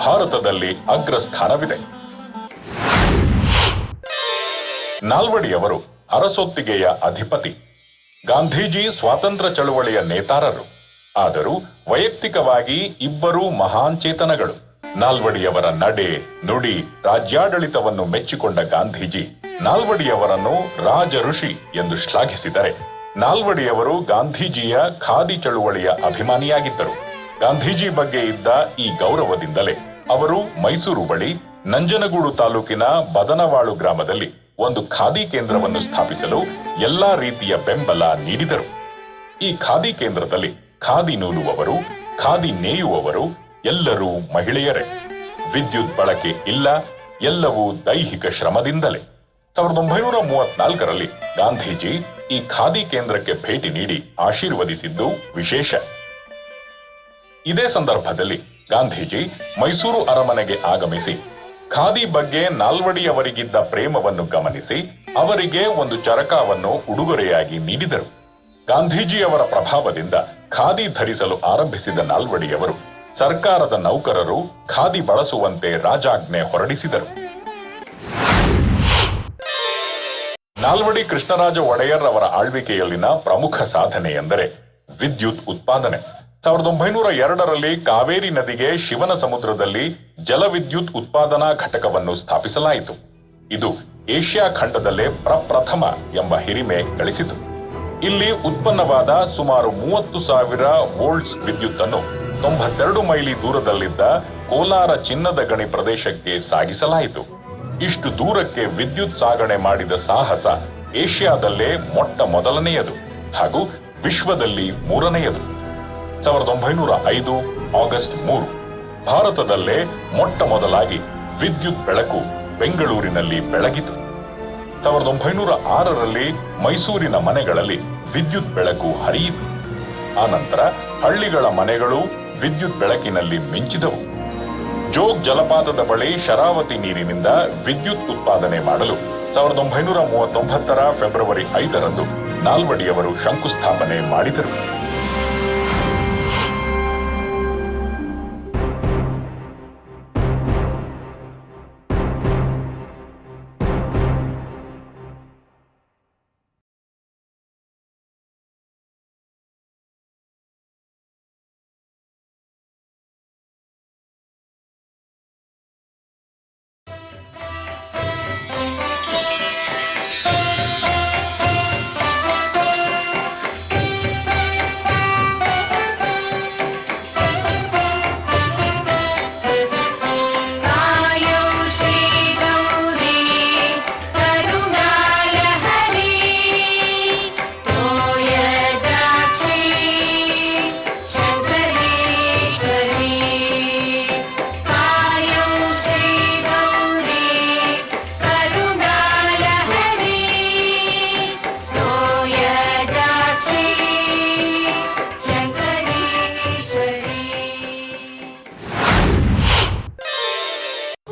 ಭಾರತದಲ್ಲಿ ಅಗ್ರಸ್ಥಾನವಿದೆ. ನಾಲ್ವಡಿಯವರು ಅರಸೊತ್ತಿಗೆಯ ಅಧಿಪತಿ. ಗಾಂಧೀಜಿ ಸ್ವಾತಂತ್ರ್ಯ ಚಳುವಳಿಯ ನೇತಾರರು. ಆದರೂ ವೈಯಕ್ತಿಕವಾಗಿ ಇಬ್ಬರೂ ಮಹಾನ್ ಚೇತನಗಳು. ನಾಲ್ವಡಿಯವರ ನಡೆ ನುಡಿ ರಾಜ್ಯಾಡಳಿತವನ್ನು ಮೆಚ್ಚಿಕೊಂಡ ಗಾಂಧೀಜಿ ನಾಲ್ವಡಿಯವರನ್ನು ರಾಜ ಋಷಿ ಎಂದು ಶ್ಲಾಘಿಸಿದರೆ, ನಾಲ್ವಡಿಯವರು ಗಾಂಧೀಜಿಯ ಖಾದಿ ಚಳುವಳಿಯ ಅಭಿಮಾನಿಯಾಗಿದ್ದರು. ಗಾಂಧೀಜಿ ಬಗ್ಗೆ ಇದ್ದ ಈ ಗೌರವದಿಂದಲೇ ಅವರು ಮೈಸೂರು ಬಳಿ ನಂಜನಗೂಡು ತಾಲೂಕಿನ ಬದನವಾಳು ಗ್ರಾಮದಲ್ಲಿ ಒಂದು ಖಾದಿ ಕೇಂದ್ರವನ್ನು ಸ್ಥಾಪಿಸಲು ಎಲ್ಲಾ ರೀತಿಯ ಬೆಂಬಲ ನೀಡಿದರು. ಈ ಖಾದಿ ಕೇಂದ್ರದಲ್ಲಿ ಖಾದಿ ನೂಲುವವರು, ಖಾದಿ ನೇಯುವವರು ಎಲ್ಲರೂ ಮಹಿಳೆಯರೇ. ವಿದ್ಯುತ್ ಬಳಕೆ ಇಲ್ಲ, ಎಲ್ಲವೂ ದೈಹಿಕ ಶ್ರಮದಿಂದಲೇ. 1934ರಲ್ಲಿ ಗಾಂಧೀಜಿ ಈ ಖಾದಿ ಕೇಂದ್ರಕ್ಕೆ ಭೇಟಿ ನೀಡಿ ಆಶೀರ್ವದಿಸಿದ್ದು ವಿಶೇಷ. ಇದೇ ಸಂದರ್ಭದಲ್ಲಿ ಗಾಂಧೀಜಿ ಮೈಸೂರು ಅರಮನೆಗೆ ಆಗಮಿಸಿ ಖಾದಿ ಬಗ್ಗೆ ನಾಲ್ವಡಿಯವರಿಗಿದ್ದ ಪ್ರೇಮವನ್ನು ಗಮನಿಸಿ ಅವರಿಗೆ ಒಂದು ಚರಕವನ್ನು ಉಡುಗೊರೆಯಾಗಿ ನೀಡಿದರು. ಗಾಂಧೀಜಿಯವರ ಪ್ರಭಾವದಿಂದ ಖಾದಿ ಧರಿಸಲು ಆರಂಭಿಸಿದ ನಾಲ್ವಡಿಯವರು ಸರ್ಕಾರದ ನೌಕರರು ಖಾದಿ ಬಳಸುವಂತೆ ರಾಜಾಜ್ಞೆ ಹೊರಡಿಸಿದರು. ನಾಲ್ವಡಿ ಕೃಷ್ಣರಾಜ ಒಡೆಯರ್ ಅವರ ಆಳ್ವಿಕೆಯಲ್ಲಿನ ಪ್ರಮುಖ ಸಾಧನೆ ಎಂದರೆ ವಿದ್ಯುತ್ ಉತ್ಪಾದನೆ. 1902ರಲ್ಲಿ ಕಾವೇರಿ ನದಿಗೆ ಶಿವನ ಸಮುದ್ರದಲ್ಲಿ ಜಲವಿದ್ಯುತ್ ಉತ್ಪಾದನಾ ಘಟಕವನ್ನು ಸ್ಥಾಪಿಸಲಾಯಿತು. ಇದು ಏಷ್ಯಾ ಖಂಡದಲ್ಲೇ ಪ್ರಪ್ರಥಮ ಎಂಬ ಹಿರಿಮೆ ಗಳಿಸಿತು. ಇಲ್ಲಿ ಉತ್ಪನ್ನವಾದ ಸುಮಾರು 30,000 ವೋಲ್ಟ್ಸ್ ವಿದ್ಯುತ್ತನ್ನು 92 ಮೈಲಿ ದೂರದಲ್ಲಿದ್ದ ಕೋಲಾರ ಚಿನ್ನದ ಗಣಿ ಪ್ರದೇಶಕ್ಕೆ ಸಾಗಿಸಲಾಯಿತು. ಇಷ್ಟು ದೂರಕ್ಕೆ ವಿದ್ಯುತ್ ಸಾಗಣೆ ಮಾಡಿದ ಸಾಹಸ ಏಷ್ಯಾದಲ್ಲೇ ಮೊಟ್ಟ ಮೊದಲನೆಯದು ಹಾಗೂ ವಿಶ್ವದಲ್ಲಿ 3ನೆಯದು. 1905 ಆಗಸ್ಟ್ 3 ಭಾರತದಲ್ಲೇ ಮೊಟ್ಟ ಮೊದಲಾಗಿ ವಿದ್ಯುತ್ ಬೆಳಕು ಬೆಂಗಳೂರಿನಲ್ಲಿ ಬೆಳಗಿತು. 1906ರಲ್ಲಿ ಮೈಸೂರಿನ ಮನೆಗಳಲ್ಲಿ ವಿದ್ಯುತ್ ಬೆಳಕು ಹರಿಯಿತು. ಆನಂತರ ಹಳ್ಳಿಗಳ ಮನೆಗಳು ವಿದ್ಯುತ್ ಬೆಳಕಿನಲ್ಲಿ ಮಿಂಚಿದವು. ಜೋಗ್ ಜಲಪಾತದ ಬಳಿ ಶರಾವತಿ ನೀರಿನಿಂದ ವಿದ್ಯುತ್ ಉತ್ಪಾದನೆ ಮಾಡಲು 1939ರ ಫೆಬ್ರವರಿ 5ರಂದು ನಾಲ್ವಡಿಯವರು ಶಂಕುಸ್ಥಾಪನೆ ಮಾಡಿದರು.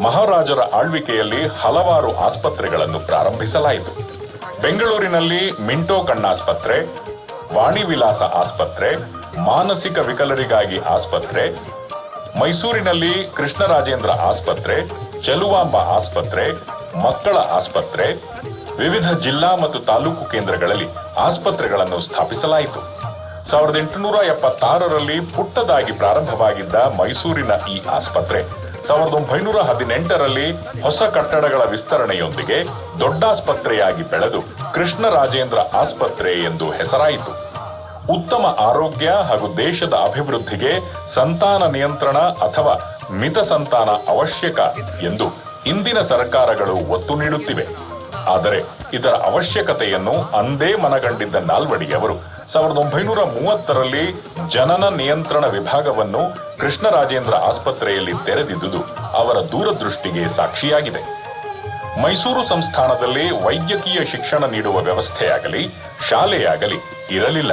ಮಹಾರಾಜರ ಆಳ್ವಿಕೆಯಲ್ಲಿ ಹಲವಾರು ಆಸ್ಪತ್ರೆಗಳನ್ನು ಪ್ರಾರಂಭಿಸಲಾಯಿತು. ಬೆಂಗಳೂರಿನಲ್ಲಿ ಮಿಂಟೋ ಕಣ್ಣಾಸ್ಪತ್ರೆ, ವಾಣಿ ವಿಲಾಸ ಆಸ್ಪತ್ರೆ, ಮಾನಸಿಕ ವಿಕಲರಿಗಾಗಿ ಆಸ್ಪತ್ರೆ, ಮೈಸೂರಿನಲ್ಲಿ ಕೃಷ್ಣರಾಜೇಂದ್ರ ಆಸ್ಪತ್ರೆ, ಚೆಲುವಾಂಬ ಆಸ್ಪತ್ರೆ, ಮಕ್ಕಳ ಆಸ್ಪತ್ರೆ, ವಿವಿಧ ಜಿಲ್ಲಾ ಮತ್ತು ತಾಲೂಕು ಕೇಂದ್ರಗಳಲ್ಲಿ ಆಸ್ಪತ್ರೆಗಳನ್ನು ಸ್ಥಾಪಿಸಲಾಯಿತು. 1876ರಲ್ಲಿ ಪುಟ್ಟದಾಗಿ ಪ್ರಾರಂಭವಾಗಿದ್ದ ಮೈಸೂರಿನ ಈ ಆಸ್ಪತ್ರೆ 1918ರಲ್ಲಿ ಹೊಸ ಕಟ್ಟಡಗಳ ವಿಸ್ತರಣೆಯೊಂದಿಗೆ ದೊಡ್ಡಾಸ್ಪತ್ರೆಯಾಗಿ ಬೆಳೆದು ಕೃಷ್ಣರಾಜೇಂದ್ರ ಆಸ್ಪತ್ರೆ ಎಂದು ಹೆಸರಾಯಿತು. ಉತ್ತಮ ಆರೋಗ್ಯ ಹಾಗೂ ದೇಶದ ಅಭಿವೃದ್ಧಿಗೆ ಸಂತಾನ ನಿಯಂತ್ರಣ ಅಥವಾ ಮಿತ ಸಂತಾನ ಅವಶ್ಯಕ ಎಂದು ಇಂದಿನ ಸರ್ಕಾರಗಳು ಒತ್ತು ನೀಡುತ್ತಿವೆ. ಆದರೆ ಇದರ ಅವಶ್ಯಕತೆಯನ್ನು ಅಂದೇ ಮನಗಂಡಿದ್ದ ನಾಲ್ವಡಿಯವರು 1930ರಲ್ಲಿ ಜನನ ನಿಯಂತ್ರಣ ವಿಭಾಗವನ್ನು ಕೃಷ್ಣರಾಜೇಂದ್ರ ಆಸ್ಪತ್ರೆಯಲ್ಲಿ ತೆರೆದಿದ್ದುದು ಅವರ ದೂರದೃಷ್ಟಿಗೆ ಸಾಕ್ಷಿಯಾಗಿದೆ. ಮೈಸೂರು ಸಂಸ್ಥಾನದಲ್ಲಿ ವೈದ್ಯಕೀಯ ಶಿಕ್ಷಣ ನೀಡುವ ವ್ಯವಸ್ಥೆಯಾಗಲಿ ಶಾಲೆಯಾಗಲಿ ಇರಲಿಲ್ಲ.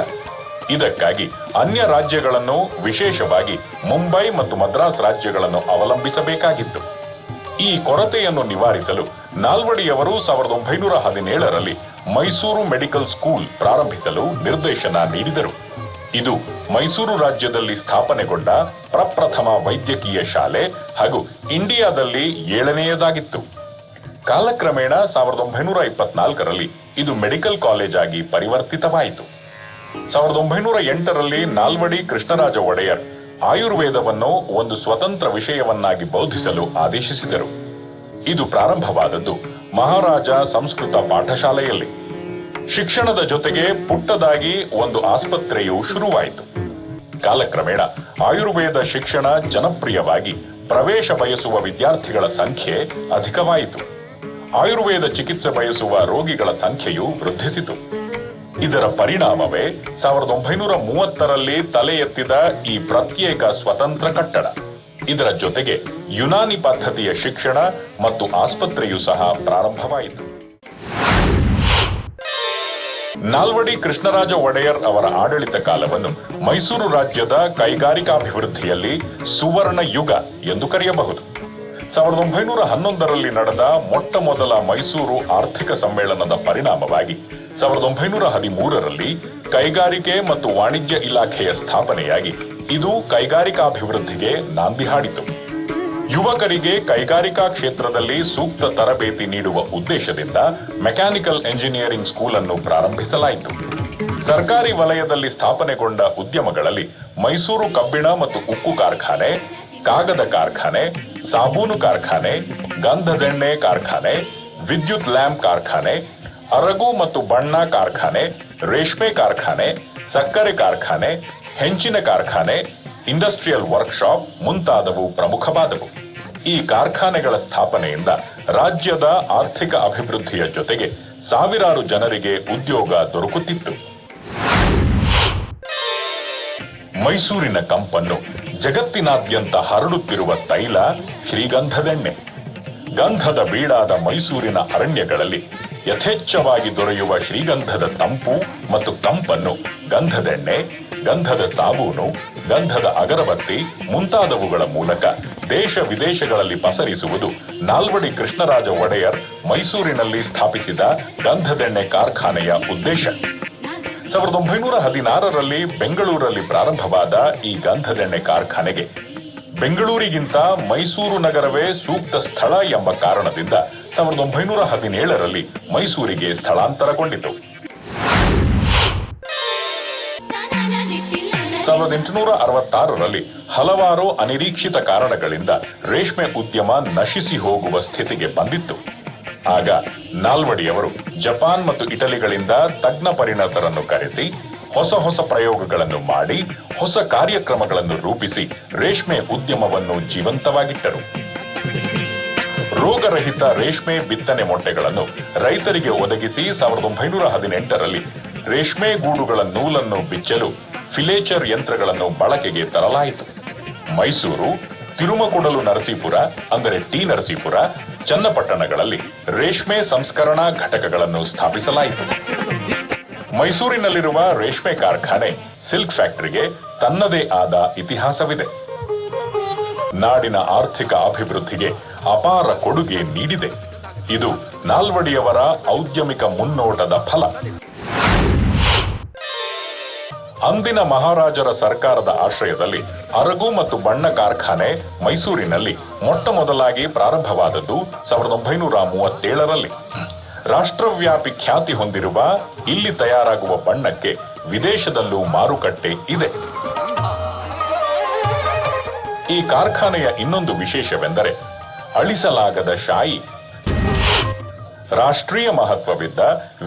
ಇದಕ್ಕಾಗಿ ಅನ್ಯ ರಾಜ್ಯಗಳನ್ನು, ವಿಶೇಷವಾಗಿ ಮುಂಬೈ ಮತ್ತು ಮದ್ರಾಸ್ ರಾಜ್ಯಗಳನ್ನು ಅವಲಂಬಿಸಬೇಕಾಗಿತ್ತು. ಈ ಕೊರತೆಯನ್ನು ನಿವಾರಿಸಲು ನಾಲ್ವಡಿಯವರು 1917ರಲ್ಲಿ ಮೈಸೂರು ಮೆಡಿಕಲ್ ಸ್ಕೂಲ್ ಪ್ರಾರಂಭಿಸಲು ನಿರ್ದೇಶನ ನೀಡಿದರು. ಇದು ಮೈಸೂರು ರಾಜ್ಯದಲ್ಲಿ ಸ್ಥಾಪನೆಗೊಂಡ ಪ್ರಪ್ರಥಮ ವೈದ್ಯಕೀಯ ಶಾಲೆ ಹಾಗೂ ಇಂಡಿಯಾದಲ್ಲಿ 7ನೆಯದಾಗಿತ್ತು. ಕಾಲಕ್ರಮೇಣ 1924ರಲ್ಲಿ ಇದು ಮೆಡಿಕಲ್ ಕಾಲೇಜ್ ಆಗಿ ಪರಿವರ್ತಿತವಾಯಿತು. 1908ರಲ್ಲಿ ನಾಲ್ವಡಿ ಕೃಷ್ಣರಾಜ ಒಡೆಯರ್ ಆಯುರ್ವೇದವನ್ನು ಒಂದು ಸ್ವತಂತ್ರ ವಿಷಯವನ್ನಾಗಿ ಬೋಧಿಸಲು ಆದೇಶಿಸಿದರು. ಇದು ಪ್ರಾರಂಭವಾದದ್ದು ಮಹಾರಾಜ ಸಂಸ್ಕೃತ ಪಾಠಶಾಲೆಯಲ್ಲಿ. ಶಿಕ್ಷಣದ ಜೊತೆಗೆ ಪುಟ್ಟದಾಗಿ ಒಂದು ಆಸ್ಪತ್ರೆಯು ಶುರುವಾಯಿತು. ಕಾಲಕ್ರಮೇಣ ಆಯುರ್ವೇದ ಶಿಕ್ಷಣ ಜನಪ್ರಿಯವಾಗಿ ಪ್ರವೇಶ ಬಯಸುವ ವಿದ್ಯಾರ್ಥಿಗಳ ಸಂಖ್ಯೆ ಅಧಿಕವಾಯಿತು. ಆಯುರ್ವೇದ ಚಿಕಿತ್ಸೆ ಬಯಸುವ ರೋಗಿಗಳ ಸಂಖ್ಯೆಯು ವೃದ್ಧಿಸಿತು. ಇದರ ಪರಿಣಾಮವೇ 1930ರಲ್ಲಿ ತಲೆ ಎತ್ತಿದ ಈ ಪ್ರತ್ಯೇಕ ಸ್ವತಂತ್ರ ಕಟ್ಟಡ. ಇದರ ಜೊತೆಗೆ ಯುನಾನಿ ಪದ್ಧತಿಯ ಶಿಕ್ಷಣ ಮತ್ತು ಆಸ್ಪತ್ರೆಯೂ ಸಹ ಪ್ರಾರಂಭವಾಯಿತು. ನಾಲ್ವಡಿ ಕೃಷ್ಣರಾಜ ಒಡೆಯರ್ ಅವರ ಆಡಳಿತ ಕಾಲವನ್ನು ಮೈಸೂರು ರಾಜ್ಯದ ಕೈಗಾರಿಕಾಭಿವೃದ್ಧಿಯಲ್ಲಿ ಸುವರ್ಣ ಯುಗ ಎಂದು ಕರೆಯಬಹುದು. 1911ರಲ್ಲಿ ನಡೆದ ಮೊಟ್ಟ ಮೊದಲ ಮೈಸೂರು ಆರ್ಥಿಕ ಸಮ್ಮೇಳನದ ಪರಿಣಾಮವಾಗಿ 1913ರಲ್ಲಿ ಕೈಗಾರಿಕೆ ಮತ್ತು ವಾಣಿಜ್ಯ ಇಲಾಖೆಯ ಸ್ಥಾಪನೆಯಾಗಿ ಇದು ಕೈಗಾರಿಕಾಭಿವೃದ್ಧಿಗೆ ನಾಂದಿ ಹಾಡಿತು. ಯುವಕರಿಗೆ ಕೈಗಾರಿಕಾ ಕ್ಷೇತ್ರದಲ್ಲಿ ಸೂಕ್ತ ತರಬೇತಿ ನೀಡುವ ಉದ್ದೇಶದಿಂದ ಮೆಕ್ಯಾನಿಕಲ್ ಎಂಜಿನಿಯರಿಂಗ್ ಸ್ಕೂಲ್ ಅನ್ನು ಪ್ರಾರಂಭಿಸಲಾಯಿತು. ಸರ್ಕಾರಿ ವಲಯದಲ್ಲಿ ಸ್ಥಾಪನೆಗೊಂಡ ಉದ್ಯಮಗಳಲ್ಲಿ ಮೈಸೂರು ಕಬ್ಬಿಣ ಮತ್ತು ಉಕ್ಕು ಕಾರ್ಖಾನೆ, ಕಾಗದ ಕಾರ್ಖಾನೆ, ಸಾಬೂನು ಕಾರ್ಖಾನೆ, ಗಂಧದೆಣ್ಣೆ ಕಾರ್ಖಾನೆ, ವಿದ್ಯುತ್ ಲ್ಯಾಂಪ್ ಕಾರ್ಖಾನೆ, ಅರಗು ಮತ್ತು ಬಣ್ಣ ಕಾರ್ಖಾನೆ, ರೇಷ್ಮೆ ಕಾರ್ಖಾನೆ, ಸಕ್ಕರೆ ಕಾರ್ಖಾನೆ, ಹೆಂಚಿನ ಕಾರ್ಖಾನೆ, ಇಂಡಸ್ಟ್ರಿಯಲ್ ವರ್ಕ್ಶಾಪ್ ಮುಂತಾದವು ಪ್ರಮುಖವಾದವು. ಈ ಕಾರ್ಖಾನೆಗಳ ಸ್ಥಾಪನೆಯಿಂದ ರಾಜ್ಯದ ಆರ್ಥಿಕ ಅಭಿವೃದ್ಧಿಯ ಜೊತೆಗೆ ಸಾವಿರಾರು ಜನರಿಗೆ ಉದ್ಯೋಗ ದೊರಕುತ್ತಿತ್ತು. ಮೈಸೂರಿನ ಕಂಪನ್ನು ಜಗತ್ತಿನಾದ್ಯಂತ ಹರಡುತ್ತಿರುವ ತೈಲ ಶ್ರೀಗಂಧದೆಣ್ಣೆ. ಗಂಧದ ಬೀಡಾದ ಮೈಸೂರಿನ ಅರಣ್ಯಗಳಲ್ಲಿ ಯಥೇಚ್ಛವಾಗಿ ದೊರೆಯುವ ಶ್ರೀಗಂಧದ ತಂಪು ಮತ್ತು ಕಂಪನ್ನು ಗಂಧದೆಣ್ಣೆ, ಗಂಧದ ಸಾಬೂನು, ಗಂಧದ ಅಗರಬತ್ತಿ ಮುಂತಾದವುಗಳ ಮೂಲಕ ದೇಶ ವಿದೇಶಗಳಲ್ಲಿ ಪಸರಿಸುವುದು ನಾಲ್ವಡಿ ಕೃಷ್ಣರಾಜ ಒಡೆಯರ್ ಮೈಸೂರಿನಲ್ಲಿ ಸ್ಥಾಪಿಸಿದ ಗಂಧದೆಣ್ಣೆ ಕಾರ್ಖಾನೆಯ ಉದ್ದೇಶ. 1916ರಲ್ಲಿ ಬೆಂಗಳೂರಲ್ಲಿ ಪ್ರಾರಂಭವಾದ ಈ ಗಂಧದೆಣ್ಣೆ ಕಾರ್ಖಾನೆಗೆ ಬೆಂಗಳೂರಿಗಿಂತ ಮೈಸೂರು ನಗರವೇ ಸೂಕ್ತ ಸ್ಥಳ ಎಂಬ ಕಾರಣದಿಂದ 1917ರಲ್ಲಿ ಮೈಸೂರಿಗೆ ಸ್ಥಳಾಂತರಗೊಂಡಿತು. 1866ರಲ್ಲಿ ಹಲವಾರು ಅನಿರೀಕ್ಷಿತ ಕಾರಣಗಳಿಂದ ರೇಷ್ಮೆ ಉದ್ಯಮ ನಶಿಸಿ ಹೋಗುವ ಸ್ಥಿತಿಗೆ ಬಂದಿತ್ತು. ಆಗ ನಾಲ್ವಡಿಯವರು ಜಪಾನ್ ಮತ್ತು ಇಟಲಿಗಳಿಂದ ತಜ್ಞ ಪರಿಣತರನ್ನು ಕರೆಸಿ ಹೊಸ ಪ್ರಯೋಗಗಳನ್ನು ಮಾಡಿ ಹೊಸ ಕಾರ್ಯಕ್ರಮಗಳನ್ನು ರೂಪಿಸಿ ರೇಷ್ಮೆ ಉದ್ಯಮವನ್ನು ಜೀವಂತವಾಗಿಟ್ಟರು. ರೋಗರಹಿತ ರೇಷ್ಮೆ ಬಿತ್ತನೆ ಮೊಟ್ಟೆಗಳನ್ನು ರೈತರಿಗೆ ಒದಗಿಸಿ 1918ರಲ್ಲಿ ರೇಷ್ಮೆ ಗೂಡುಗಳ ನೂಲನ್ನು ಬಿಚ್ಚಲು ಫಿಲೇಚರ್ ಯಂತ್ರಗಳನ್ನು ಬಳಕೆಗೆ ತರಲಾಯಿತು. ಮೈಸೂರು, ತಿರುಮಕೂಡಲು ನರಸೀಪುರ ಅಂದರೆ ಟಿ ನರಸೀಪುರ, ಚನ್ನಪಟ್ಟಣಗಳಲ್ಲಿ ರೇಷ್ಮೆ ಸಂಸ್ಕರಣಾ ಘಟಕಗಳನ್ನು ಸ್ಥಾಪಿಸಲಾಯಿತು. ಮೈಸೂರಿನಲ್ಲಿರುವ ರೇಷ್ಮೆ ಕಾರ್ಖಾನೆ ಸಿಲ್ಕ್ ಫ್ಯಾಕ್ಟರಿಗೆ ತನ್ನದೇ ಆದ ಇತಿಹಾಸವಿದೆ. ನಾಡಿನ ಆರ್ಥಿಕ ಅಭಿವೃದ್ಧಿಗೆ ಅಪಾರ ಕೊಡುಗೆ ನೀಡಿದೆ. ಇದು ನಾಲ್ವಡಿಯವರ ಔದ್ಯಮಿಕ ಮುನ್ನೋಟದ ಫಲ. ಅಂದಿನ ಮಹಾರಾಜರ ಸರ್ಕಾರದ ಆಶ್ರಯದಲ್ಲಿ ಅರಗು ಮತ್ತು ಬಣ್ಣ ಕಾರ್ಖಾನೆ ಮೈಸೂರಿನಲ್ಲಿ ಮೊಟ್ಟ ಮೊದಲಾಗಿ ಪ್ರಾರಂಭವಾದದ್ದು 1937ರಲ್ಲಿ. ರಾಷ್ಟ್ರವ್ಯಾಪಿ ಖ್ಯಾತಿ ಹೊಂದಿರುವ ಇಲ್ಲಿ ತಯಾರಾಗುವ ಬಣ್ಣಕ್ಕೆ ವಿದೇಶದಲ್ಲೂ ಮಾರುಕಟ್ಟೆ ಇದೆ. ಈ ಕಾರ್ಖಾನೆಯ ಇನ್ನೊಂದು ವಿಶೇಷವೆಂದರೆ ಅಳಿಸಲಾಗದ ಶಾಯಿ. ರಾಷ್ಟ್ರೀಯ ಮಹತ್ವವಿದ್ದ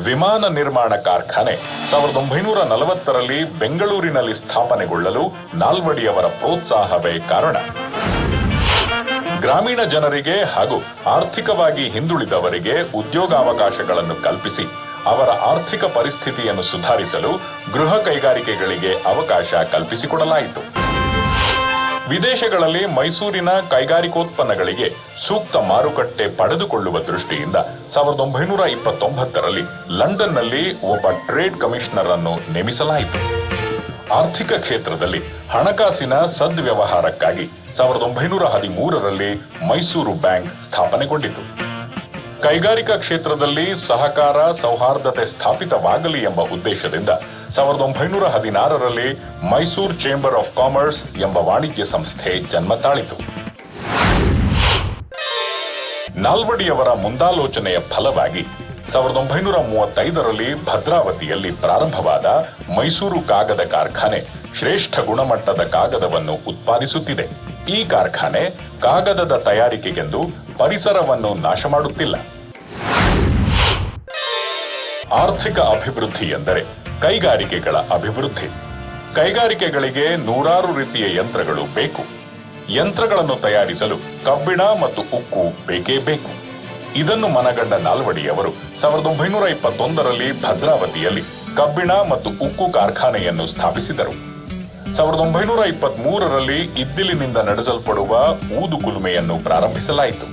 ವಿಮಾನ ನಿರ್ಮಾಣ ಕಾರ್ಖಾನೆ 1940ರಲ್ಲಿ ಬೆಂಗಳೂರಿನಲ್ಲಿ ಸ್ಥಾಪನೆಗೊಳ್ಳಲು ನಾಲ್ವಡಿಯವರ ಪ್ರೋತ್ಸಾಹವೇ ಕಾರಣ. ಗ್ರಾಮೀಣ ಜನರಿಗೆ ಹಾಗೂ ಆರ್ಥಿಕವಾಗಿ ಹಿಂದುಳಿದವರಿಗೆ ಉದ್ಯೋಗಾವಕಾಶಗಳನ್ನು ಕಲ್ಪಿಸಿ ಅವರ ಆರ್ಥಿಕ ಪರಿಸ್ಥಿತಿಯನ್ನು ಸುಧಾರಿಸಲು ಗೃಹ ಕೈಗಾರಿಕೆಗಳಿಗೆ ಅವಕಾಶ ಕಲ್ಪಿಸಿಕೊಡಲಾಯಿತು. ವಿದೇಶಗಳಲ್ಲಿ ಮೈಸೂರಿನ ಕೈಗಾರಿಕೋತ್ಪನ್ನಗಳಿಗೆ ಸೂಕ್ತ ಮಾರುಕಟ್ಟೆ ಪಡೆದುಕೊಳ್ಳುವ ದೃಷ್ಟಿಯಿಂದ 1929ರಲ್ಲಿ ಲಂಡನ್ನಲ್ಲಿ ಒಬ್ಬ ಟ್ರೇಡ್ ಕಮಿಷನರ್ ಅನ್ನು ನೇಮಿಸಲಾಯಿತು. ಆರ್ಥಿಕ ಕ್ಷೇತ್ರದಲ್ಲಿ ಹಣಕಾಸಿನ ಸದ್ವ್ಯವಹಾರಕ್ಕಾಗಿ 1913ರಲ್ಲಿ ಮೈಸೂರು ಬ್ಯಾಂಕ್ ಸ್ಥಾಪನೆಗೊಂಡಿತು. ಕೈಗಾರಿಕಾ ಕ್ಷೇತ್ರದಲ್ಲಿ ಸಹಕಾರ ಸೌಹಾರ್ದತೆ ಸ್ಥಾಪಿತವಾಗಲಿ ಎಂಬ ಉದ್ದೇಶದಿಂದ 1916ರಲ್ಲಿ ಮೈಸೂರು ಚೇಂಬರ್ ಆಫ್ ಕಾಮರ್ಸ್ ಎಂಬ ವಾಣಿಜ್ಯ ಸಂಸ್ಥೆ ಜನ್ಮ ತಾಳಿತು. ನಾಲ್ವಡಿಯವರ ಮುಂದಾಲೋಚನೆಯ ಫಲವಾಗಿ 1935ರಲ್ಲಿ ಭದ್ರಾವತಿಯಲ್ಲಿ ಪ್ರಾರಂಭವಾದ ಮೈಸೂರು ಕಾಗದ ಕಾರ್ಖಾನೆ ಶ್ರೇಷ್ಠ ಗುಣಮಟ್ಟದ ಕಾಗದವನ್ನು ಉತ್ಪಾದಿಸುತ್ತಿದೆ. ಈ ಕಾರ್ಖಾನೆ ಕಾಗದದ ತಯಾರಿಕೆಗೆಂದು ಪರಿಸರವನ್ನು ನಾಶ ಮಾಡುತ್ತಿಲ್ಲ. ಆರ್ಥಿಕ ಅಭಿವೃದ್ಧಿ ಎಂದರೆ ಕೈಗಾರಿಕೆಗಳ ಅಭಿವೃದ್ಧಿ. ಕೈಗಾರಿಕೆಗಳಿಗೆ ನೂರಾರು ರೀತಿಯ ಯಂತ್ರಗಳು ಬೇಕು. ಯಂತ್ರಗಳನ್ನು ತಯಾರಿಸಲು ಕಬ್ಬಿಣ ಮತ್ತು ಉಕ್ಕು ಬೇಕೇ ಬೇಕು. ಇದನ್ನು ಮನಗಂಡ ನಾಲ್ವಡಿಯವರು 1921ರಲ್ಲಿ ಭದ್ರಾವತಿಯಲ್ಲಿ ಕಬ್ಬಿಣ ಮತ್ತು ಉಕ್ಕು ಕಾರ್ಖಾನೆಯನ್ನು ಸ್ಥಾಪಿಸಿದರು. 1923ರಲ್ಲಿ ಇದ್ದಿಲಿನಿಂದ ನಡೆಸಲ್ಪಡುವ ಊದು ಕುಲುಮೆಯನ್ನು ಪ್ರಾರಂಭಿಸಲಾಯಿತು.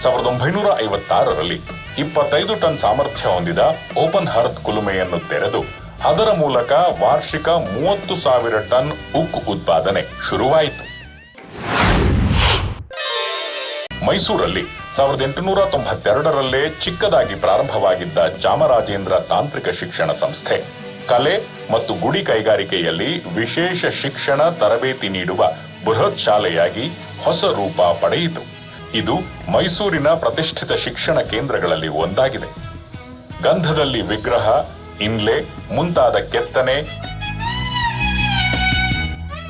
1956ರಲ್ಲಿ 25 ಟನ್ ಸಾಮರ್ಥ್ಯ ಹೊಂದಿದ ಓಪನ್ ಹರ್ತ್ ಕುಲುಮೆಯನ್ನು ತೆರೆದು ಅದರ ಮೂಲಕ ವಾರ್ಷಿಕ 30,000 ಟನ್ ಉಕ್ಕು ಉತ್ಪಾದನೆ ಶುರುವಾಯಿತು. ಮೈಸೂರಲ್ಲಿ 1892ರಲ್ಲೇ ಚಿಕ್ಕದಾಗಿ ಪ್ರಾರಂಭವಾಗಿದ್ದ ಚಾಮರಾಜೇಂದ್ರ ತಾಂತ್ರಿಕ ಶಿಕ್ಷಣ ಸಂಸ್ಥೆ ಕಲೆ ಮತ್ತು ಗುಡಿ ಕೈಗಾರಿಕೆಯಲ್ಲಿ ವಿಶೇಷ ಶಿಕ್ಷಣ ತರಬೇತಿ ನೀಡುವ ಬೃಹತ್ ಶಾಲೆಯಾಗಿ ಹೊಸ ರೂಪ ಪಡೆಯಿತು. ಇದು ಮೈಸೂರಿನ ಪ್ರತಿಷ್ಠಿತ ಶಿಕ್ಷಣ ಕೇಂದ್ರಗಳಲ್ಲಿ ಒಂದಾಗಿದೆ. ಗಂಧದಲ್ಲಿ ವಿಗ್ರಹ, ಇನ್ಲೆ ಮುಂತಾದ ಕೆತ್ತನೆ,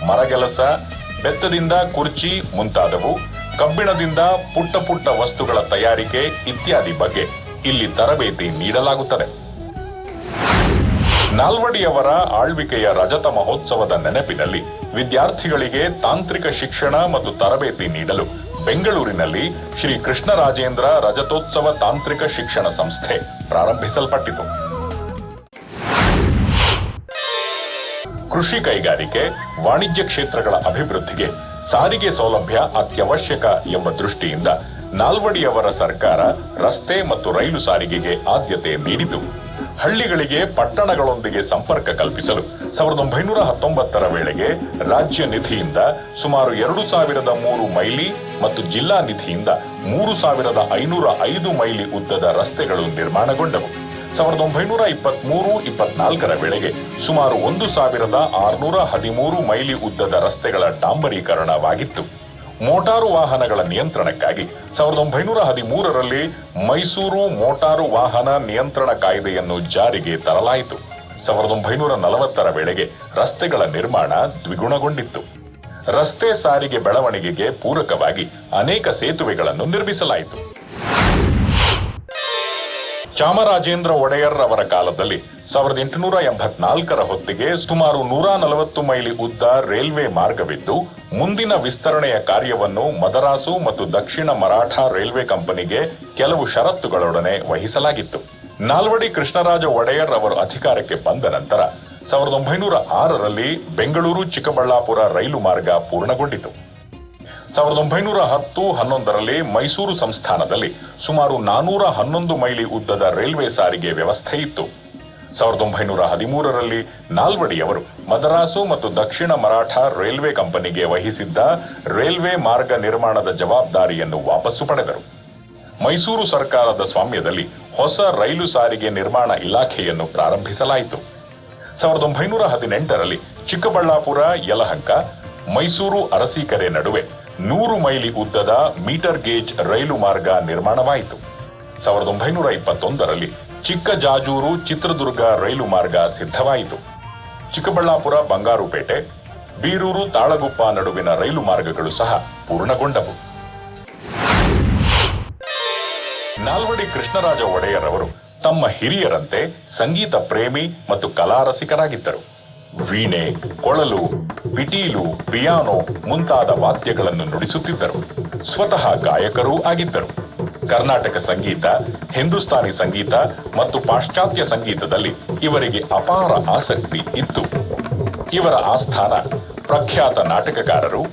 ಮರಗೆಲಸ, ಬೆತ್ತದಿಂದ ಕುರ್ಚಿ ಮುಂತಾದವು, ಕಬ್ಬಿಣದಿಂದ ಪುಟ್ಟ ಪುಟ್ಟ ವಸ್ತುಗಳ ತಯಾರಿಕೆ ಇತ್ಯಾದಿ ಬಗ್ಗೆ ಇಲ್ಲಿ ತರಬೇತಿ ನೀಡಲಾಗುತ್ತದೆ. ನಾಲ್ವಡಿಯವರ ಆಳ್ವಿಕೆಯ ರಜತ ಮಹೋತ್ಸವದ ನೆನಪಿನಲ್ಲಿ ವಿದ್ಯಾರ್ಥಿಗಳಿಗೆ ತಾಂತ್ರಿಕ ಶಿಕ್ಷಣ ಮತ್ತು ತರಬೇತಿ ನೀಡಲು ಬೆಂಗಳೂರಿನಲ್ಲಿ ಶ್ರೀ ಕೃಷ್ಣರಾಜೇಂದ್ರ ರಜತೋತ್ಸವ ತಾಂತ್ರಿಕ ಶಿಕ್ಷಣ ಸಂಸ್ಥೆ ಪ್ರಾರಂಭಿಸಲ್ಪಟ್ಟಿತು. ಕೃಷಿ ಕೈಗಾರಿಕೆ, ವಾಣಿಜ್ಯ ಕ್ಷೇತ್ರಗಳ ಅಭಿವೃದ್ಧಿಗೆ ಸಾರಿಗೆ ಸೌಲಭ್ಯ ಅತ್ಯವಶ್ಯಕ ಎಂಬ ದೃಷ್ಟಿಯಿಂದ ನಾಲ್ವಡಿಯವರ ಸರ್ಕಾರ ರಸ್ತೆ ಮತ್ತು ರೈಲು ಸಾರಿಗೆಗೆ ಆದ್ಯತೆ ನೀಡಿತು. ಹಳ್ಳಿಗಳಿಗೆ ಪಟ್ಟಣಗಳೊಂದಿಗೆ ಸಂಪರ್ಕ ಕಲ್ಪಿಸಲು 1919ರ ವೇಳೆಗೆ ರಾಜ್ಯ ನಿಧಿಯಿಂದ ಸುಮಾರು 2,003 ಮೈಲಿ ಮತ್ತು ಜಿಲ್ಲಾ ನಿಧಿಯಿಂದ 3,505 ಮೈಲಿ ಉದ್ದದ ರಸ್ತೆಗಳು ನಿರ್ಮಾಣಗೊಂಡವು. 1923-24ರ ವೇಳೆಗೆ ಸುಮಾರು 1,613 ಮೈಲಿ ಉದ್ದದ ರಸ್ತೆಗಳ ಡಾಂಬರೀಕರಣವಾಗಿತ್ತು. ಮೋಟಾರು ವಾಹನಗಳ ನಿಯಂತ್ರಣಕ್ಕಾಗಿ 1913ರಲ್ಲಿ ಮೈಸೂರು ಮೋಟಾರು ವಾಹನ ನಿಯಂತ್ರಣ ಕಾಯ್ದೆಯನ್ನು ಜಾರಿಗೆ ತರಲಾಯಿತು. 1940ರ ವೇಳೆಗೆ ರಸ್ತೆಗಳ ನಿರ್ಮಾಣ ದ್ವಿಗುಣಗೊಂಡಿತ್ತು. ರಸ್ತೆ ಸಾರಿಗೆ ಬೆಳವಣಿಗೆಗೆ ಪೂರಕವಾಗಿ ಅನೇಕ ಸೇತುವೆಗಳನ್ನು ನಿರ್ಮಿಸಲಾಯಿತು. ಚಾಮರಾಜೇಂದ್ರ ಒಡೆಯರ್ ಅವರ ಕಾಲದಲ್ಲಿ 1884ರ ಹೊತ್ತಿಗೆ ಸುಮಾರು 140 ಮೈಲಿ ಉದ್ದ ರೈಲ್ವೆ ಮಾರ್ಗವಿದ್ದು, ಮುಂದಿನ ವಿಸ್ತರಣೆಯ ಕಾರ್ಯವನ್ನು ಮದರಾಸು ಮತ್ತು ದಕ್ಷಿಣ ಮರಾಠ ರೈಲ್ವೆ ಕಂಪನಿಗೆ ಕೆಲವು ಷರತ್ತುಗಳೊಡನೆ ವಹಿಸಲಾಗಿತ್ತು. ನಾಲ್ವಡಿ ಕೃಷ್ಣರಾಜ ಒಡೆಯರ್ ಅವರು ಅಧಿಕಾರಕ್ಕೆ ಬಂದ ನಂತರ 1906ರಲ್ಲಿ ಬೆಂಗಳೂರು ಚಿಕ್ಕಬಳ್ಳಾಪುರ ರೈಲು ಮಾರ್ಗ ಪೂರ್ಣಗೊಂಡಿತು. 1910-11ರಲ್ಲಿ ಮೈಸೂರು ಸಂಸ್ಥಾನದಲ್ಲಿ ಸುಮಾರು 411 ಮೈಲಿ ಉದ್ದದ ರೈಲ್ವೆ ಸಾರಿಗೆ ವ್ಯವಸ್ಥೆ ಇತ್ತು. 1913ರಲ್ಲಿ ನಾಲ್ವಡಿಯವರು ಮದರಾಸು ಮತ್ತು ದಕ್ಷಿಣ ಮರಾಠ ರೈಲ್ವೆ ಕಂಪನಿಗೆ ವಹಿಸಿದ್ದ ರೈಲ್ವೆ ಮಾರ್ಗ ನಿರ್ಮಾಣದ ಜವಾಬ್ದಾರಿಯನ್ನು ವಾಪಸ್ಸು ಪಡೆದರು. ಮೈಸೂರು ಸರ್ಕಾರದ ಸ್ವಾಮ್ಯದಲ್ಲಿ ಹೊಸ ರೈಲು ಸಾರಿಗೆ ನಿರ್ಮಾಣ ಇಲಾಖೆಯನ್ನು ಪ್ರಾರಂಭಿಸಲಾಯಿತು. 1918ರಲ್ಲಿ ಚಿಕ್ಕಬಳ್ಳಾಪುರ ಯಲಹಂಕ ಮೈಸೂರು ಅರಸೀಕೆರೆ ನಡುವೆ 100 ಮೈಲಿ ಉದ್ದದ ಮೀಟರ್ ಗೇಜ್ ರೈಲು ಮಾರ್ಗ ನಿರ್ಮಾಣವಾಯಿತು. 1921ರಲ್ಲಿ ಚಿಕ್ಕ ಜಾಜೂರು ಚಿತ್ರದುರ್ಗ ರೈಲು ಮಾರ್ಗ ಸಿದ್ಧವಾಯಿತು. ಚಿಕ್ಕಬಳ್ಳಾಪುರ ಬಂಗಾರುಪೇಟೆ, ಬೀರೂರು ತಾಳಗುಪ್ಪ ನಡುವಿನ ರೈಲು ಮಾರ್ಗಗಳು ಸಹ ಪೂರ್ಣಗೊಂಡವು. ನಾಲ್ವಡಿ ಕೃಷ್ಣರಾಜ ಒಡೆಯರ್ ಅವರು ತಮ್ಮ ಹಿರಿಯರಂತೆ ಸಂಗೀತ ಪ್ರೇಮಿ ಮತ್ತು ಕಲಾರಸಿಕರಾಗಿದ್ದರು. ವೀಣೆ, ಕೊಳಲು, ಪಿಟೀಲು, ಪಿಯಾನೋ ಮುಂತಾದ ವಾದ್ಯಗಳನ್ನು ನುಡಿಸುತ್ತಿದ್ದರು. ಸ್ವತಃ ಗಾಯಕರೂ ಆಗಿದ್ದರು. ಕರ್ನಾಟಕ ಸಂಗೀತ, ಹಿಂದೂಸ್ತಾನಿ ಸಂಗೀತ ಮತ್ತು ಪಾಶ್ಚಾತ್ಯ ಸಂಗೀತದಲ್ಲಿ ಇವರಿಗೆ ಅಪಾರ ಆಸಕ್ತಿ ಇತ್ತು. ಇವರ ಆಸ್ಥಾನ ಪ್ರಖ್ಯಾತ ನಾಟಕಕಾರರು,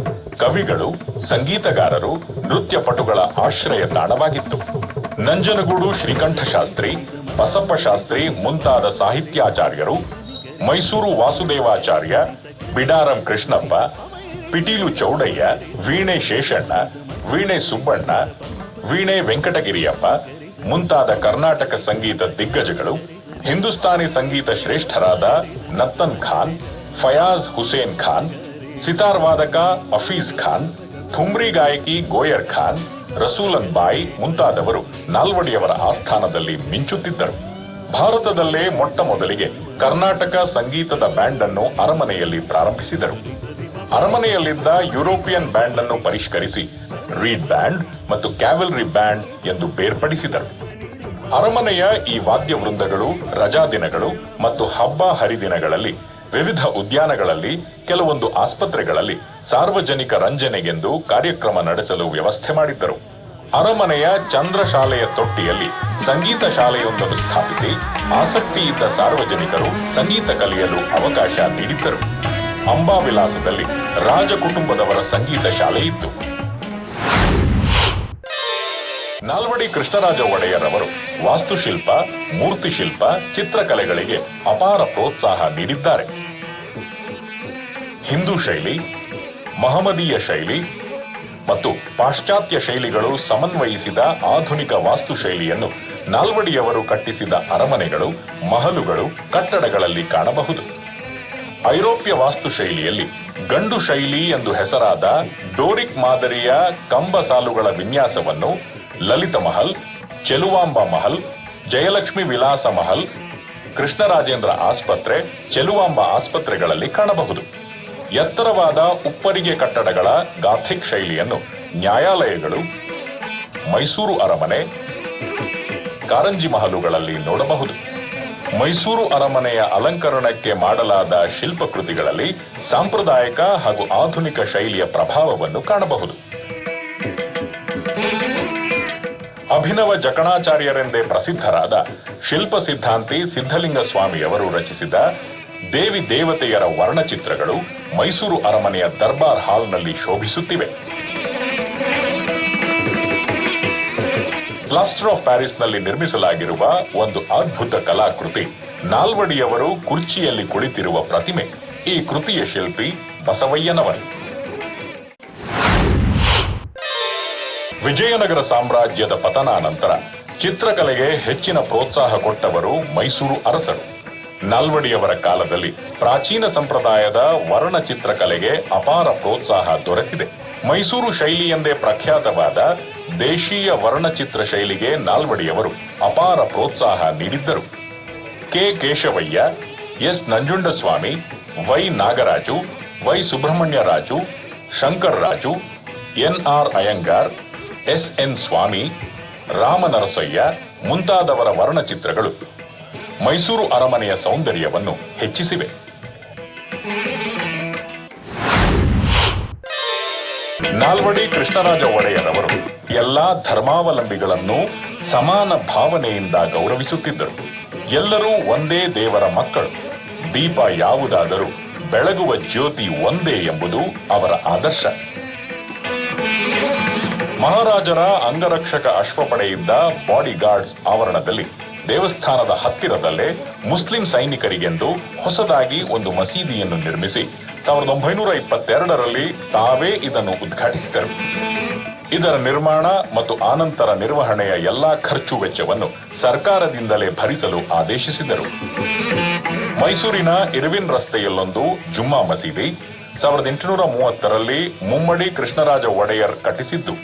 ಕವಿಗಳು, ಸಂಗೀತಗಾರರು, ನೃತ್ಯಪಟುಗಳ ಆಶ್ರಯ ತಾಣವಾಗಿತ್ತು. ನಂಜನಗೂಡು ಶ್ರೀಕಂಠಶಾಸ್ತ್ರಿ, ಬಸಪ್ಪ ಶಾಸ್ತ್ರಿ ಮುಂತಾದ ಸಾಹಿತ್ಯಾಚಾರ್ಯರು, ಮೈಸೂರು ವಾಸುದೇವಾಚಾರ್ಯ, ಬಿಡಾರಂ ಕೃಷ್ಣಪ್ಪ, ಪಿಟೀಲು ಚೌಡಯ್ಯ, ವೀಣೆ ಶೇಷಣ್ಣ, ವೀಣೆ ಸುಬ್ಬಣ್ಣ, ವೀಣೆ ವೆಂಕಟಗಿರಿಯಪ್ಪ ಮುಂತಾದ ಕರ್ನಾಟಕ ಸಂಗೀತ ದಿಗ್ಗಜಗಳು, ಹಿಂದೂಸ್ತಾನಿ ಸಂಗೀತ ಶ್ರೇಷ್ಠರಾದ ನತ್ತನ್ ಖಾನ್, ಫಯಾಜ್ ಹುಸೇನ್ ಖಾನ್, ಸಿತಾರ್ ವಾದಕ ಹಫೀಜ್ ಖಾನ್, ಥುಮ್ರಿ ಗಾಯಕಿ ಗೋಯರ್ ಖಾನ್, ರಸೂಲನ್ ಬಾಯಿ ಮುಂತಾದವರು ನಾಲ್ವಡಿಯವರ ಆಸ್ಥಾನದಲ್ಲಿ ಮಿಂಚುತ್ತಿದ್ದರು. ಭಾರತದಲ್ಲೇ ಮೊಟ್ಟ ಮೊದಲಿಗೆ ಕರ್ನಾಟಕ ಸಂಗೀತದ ಬ್ಯಾಂಡ್ ಅನ್ನು ಅರಮನೆಯಲ್ಲಿ ಪ್ರಾರಂಭಿಸಿದರು. ಅರಮನೆಯಲ್ಲಿದ್ದ ಯುರೋಪಿಯನ್ ಬ್ಯಾಂಡ್ ಅನ್ನು ಪರಿಷ್ಕರಿಸಿ ರೀಡ್ ಬ್ಯಾಂಡ್ ಮತ್ತು ಕ್ಯಾವೆಲ್ರಿ ಬ್ಯಾಂಡ್ ಎಂದು ಬೇರ್ಪಡಿಸಿದರು. ಅರಮನೆಯ ಈ ವಾದ್ಯ ವೃಂದಗಳು ರಜಾ ದಿನಗಳು ಮತ್ತು ಹಬ್ಬ ಹರಿದಿನಗಳಲ್ಲಿ ವಿವಿಧ ಉದ್ಯಾನಗಳಲ್ಲಿ ಕೆಲವೊಂದು ಆಸ್ಪತ್ರೆಗಳಲ್ಲಿ ಸಾರ್ವಜನಿಕ ರಂಜನೆಗೆಂದು ಕಾರ್ಯಕ್ರಮ ನಡೆಸಲು ವ್ಯವಸ್ಥೆ ಮಾಡಿದ್ದರು. ಅರಮನೆಯ ಚಂದ್ರ ಶಾಲೆಯ ತೊಟ್ಟಿಯಲ್ಲಿ ಸಂಗೀತ ಶಾಲೆಯೊಂದನ್ನು ಸ್ಥಾಪಿಸಿ ಆಸಕ್ತಿ ಇದ್ದ ಸಾರ್ವಜನಿಕರು ಸಂಗೀತ ಕಲಿಯಲು ಅವಕಾಶ ನೀಡಿದ್ದರು. ಅಂಬಾವಿಲಾಸದಲ್ಲಿ ರಾಜ ಕುಟುಂಬದವರ ಸಂಗೀತ ಶಾಲೆ ಇತ್ತು. ನಾಲ್ವಡಿ ಕೃಷ್ಣರಾಜ ಒಡೆಯರ್ ಅವರು ವಾಸ್ತುಶಿಲ್ಪ, ಮೂರ್ತಿಶಿಲ್ಪ, ಚಿತ್ರಕಲೆಗಳಿಗೆ ಅಪಾರ ಪ್ರೋತ್ಸಾಹ ನೀಡಿದ್ದಾರೆ. ಹಿಂದೂ ಶೈಲಿ, ಮಹಮದೀಯ ಶೈಲಿ ಮತ್ತು ಪಾಶ್ಚಾತ್ಯ ಶೈಲಿಗಳು ಸಮನ್ವಯಿಸಿದ ಆಧುನಿಕ ವಾಸ್ತುಶೈಲಿಯನ್ನು ನಾಲ್ವಡಿಯವರು ಕಟ್ಟಿಸಿದ ಅರಮನೆಗಳು, ಮಹಲುಗಳು, ಕಟ್ಟಡಗಳಲ್ಲಿ ಕಾಣಬಹುದು. ಐರೋಪ್ಯ ವಾಸ್ತುಶೈಲಿಯಲ್ಲಿ ಗಂಡು ಶೈಲಿ ಎಂದು ಹೆಸರಾದ ಡೋರಿಕ್ ಮಾದರಿಯ ಕಂಬ ಸಾಲುಗಳ ವಿನ್ಯಾಸವನ್ನು ಲಲಿತ ಮಹಲ್, ಚೆಲುವಾಂಬ ಮಹಲ್, ಜಯಲಕ್ಷ್ಮಿ ವಿಲಾಸ ಮಹಲ್, ಕೃಷ್ಣರಾಜೇಂದ್ರ ಆಸ್ಪತ್ರೆ, ಚೆಲುವಾಂಬ ಆಸ್ಪತ್ರೆಗಳಲ್ಲಿ ಕಾಣಬಹುದು. ಎತ್ತರವಾದ ಉಪ್ಪರಿಗೆ ಕಟ್ಟಡಗಳ ಗಾಥಿಕ್ ಶೈಲಿಯನ್ನು ನ್ಯಾಯಾಲಯಗಳು, ಮೈಸೂರು ಅರಮನೆ, ಕಾರಂಜಿ ಮಹಲುಗಳಲ್ಲಿ ನೋಡಬಹುದು. ಮೈಸೂರು ಅರಮನೆಯ ಅಲಂಕರಣಕ್ಕೆ ಮಾಡಲಾದ ಶಿಲ್ಪಕೃತಿಗಳಲ್ಲಿ ಸಾಂಪ್ರದಾಯಿಕ ಹಾಗೂ ಆಧುನಿಕ ಶೈಲಿಯ ಪ್ರಭಾವವನ್ನು ಕಾಣಬಹುದು. ಅಭಿನವ ಜಕಣಾಚಾರ್ಯರೆಂದೇ ಪ್ರಸಿದ್ಧರಾದ ಶಿಲ್ಪ ಸಿದ್ಧಾಂತಿ ಸಿದ್ಧಲಿಂಗ ಸ್ವಾಮಿಯವರು ರಚಿಸಿದ ದೇವಿ ದೇವತೆಯರ ವರ್ಣಚಿತ್ರಗಳು ಮೈಸೂರು ಅರಮನೆಯ ದರ್ಬಾರ್ ಹಾಲ್ನಲ್ಲಿ ಶೋಭಿಸುತ್ತಿವೆ. ಪ್ಲಾಸ್ಟರ್ ಆಫ್ ಪ್ಯಾರಿಸ್ನಲ್ಲಿ ನಿರ್ಮಿಸಲಾಗಿರುವ ಒಂದು ಅದ್ಭುತ ಕಲಾಕೃತಿ ನಾಲ್ವಡಿಯವರು ಕುರ್ಚಿಯಲ್ಲಿ ಕುಳಿತಿರುವ ಪ್ರತಿಮೆ. ಈ ಕೃತಿಯ ಶಿಲ್ಪಿ ಬಸವಯ್ಯನವರು. ವಿಜಯನಗರ ಸಾಮ್ರಾಜ್ಯದ ಪತನಾನಂತರ ಚಿತ್ರಕಲೆಗೆ ಹೆಚ್ಚಿನ ಪ್ರೋತ್ಸಾಹ ಕೊಟ್ಟವರು ಮೈಸೂರು ಅರಸರು. ನಾಲ್ವಡಿಯವರ ಕಾಲದಲ್ಲಿ ಪ್ರಾಚೀನ ಸಂಪ್ರದಾಯದ ವರ್ಣಚಿತ್ರಕಲೆಗೆ ಅಪಾರ ಪ್ರೋತ್ಸಾಹ ದೊರೆತಿದೆ. ಮೈಸೂರು ಶೈಲಿ ಎಂದೇ ಪ್ರಖ್ಯಾತವಾದ ದೇಶೀಯ ವರ್ಣಚಿತ್ರ ಶೈಲಿಗೆ ನಾಲ್ವಡಿಯವರು ಅಪಾರ ಪ್ರೋತ್ಸಾಹ ನೀಡಿದ್ದರು. K Keshavayya, S Nanjundaswamy, Y Nagaraju, Y Subrahmanyaraju, Shankar Raju, N R Iyengar, S N Swamy, Ramanarasaiah ಮುಂತಾದವರ ವರ್ಣಚಿತ್ರಗಳು ಮೈಸೂರು ಅರಮನೆಯ ಸೌಂದರ್ಯವನ್ನು ಹೆಚ್ಚಿಸಿವೆ. ನಾಲ್ವಡಿ ಕೃಷ್ಣರಾಜ ಒಡೆಯರ್ ಅವರು ಎಲ್ಲಾ ಧರ್ಮಾವಲಂಬಿಗಳನ್ನು ಸಮಾನ ಭಾವನೆಯಿಂದ ಗೌರವಿಸುತ್ತಿದ್ದರು. ಎಲ್ಲರೂ ಒಂದೇ ದೇವರ ಮಕ್ಕಳು, ದೀಪ ಯಾವುದಾದರೂ ಬೆಳಗುವ ಜ್ಯೋತಿ ಒಂದೇ ಎಂಬುದು ಅವರ ಆದರ್ಶ. ಮಹಾರಾಜರ ಅಂಗರಕ್ಷಕ ಅಶ್ವಪಡೆಯಿದ್ದ ಬಾಡಿ ಗಾರ್ಡ್ಸ್ ಆವರಣದಲ್ಲಿ ದೇವಸ್ಥಾನದ ಹತ್ತಿರದಲ್ಲೇ ಮುಸ್ಲಿಂ ಸೈನಿಕರಿಗೆಂದು ಹೊಸದಾಗಿ ಒಂದು ಮಸೀದಿಯನ್ನು ನಿರ್ಮಿಸಿ 1922ರಲ್ಲಿ ತಾವೇ ಇದನ್ನು ಉದ್ಘಾಟಿಸಿದರು. ಇದರ ನಿರ್ಮಾಣ ಮತ್ತು ಆನಂತರ ನಿರ್ವಹಣೆಯ ಎಲ್ಲಾ ಖರ್ಚು ವೆಚ್ಚವನ್ನು ಸರ್ಕಾರದಿಂದಲೇ ಭರಿಸಲು ಆದೇಶಿಸಿದರು. ಮೈಸೂರಿನ ಇರ್ವಿನ್ ರಸ್ತೆಯಲ್ಲೊಂದು ಜುಮ್ಮಾ ಮಸೀದಿ 1830ರಲ್ಲಿ ಮುಮ್ಮಡಿ ಕೃಷ್ಣರಾಜ ಒಡೆಯರ್ ಕಟ್ಟಿಸಿದ್ದು.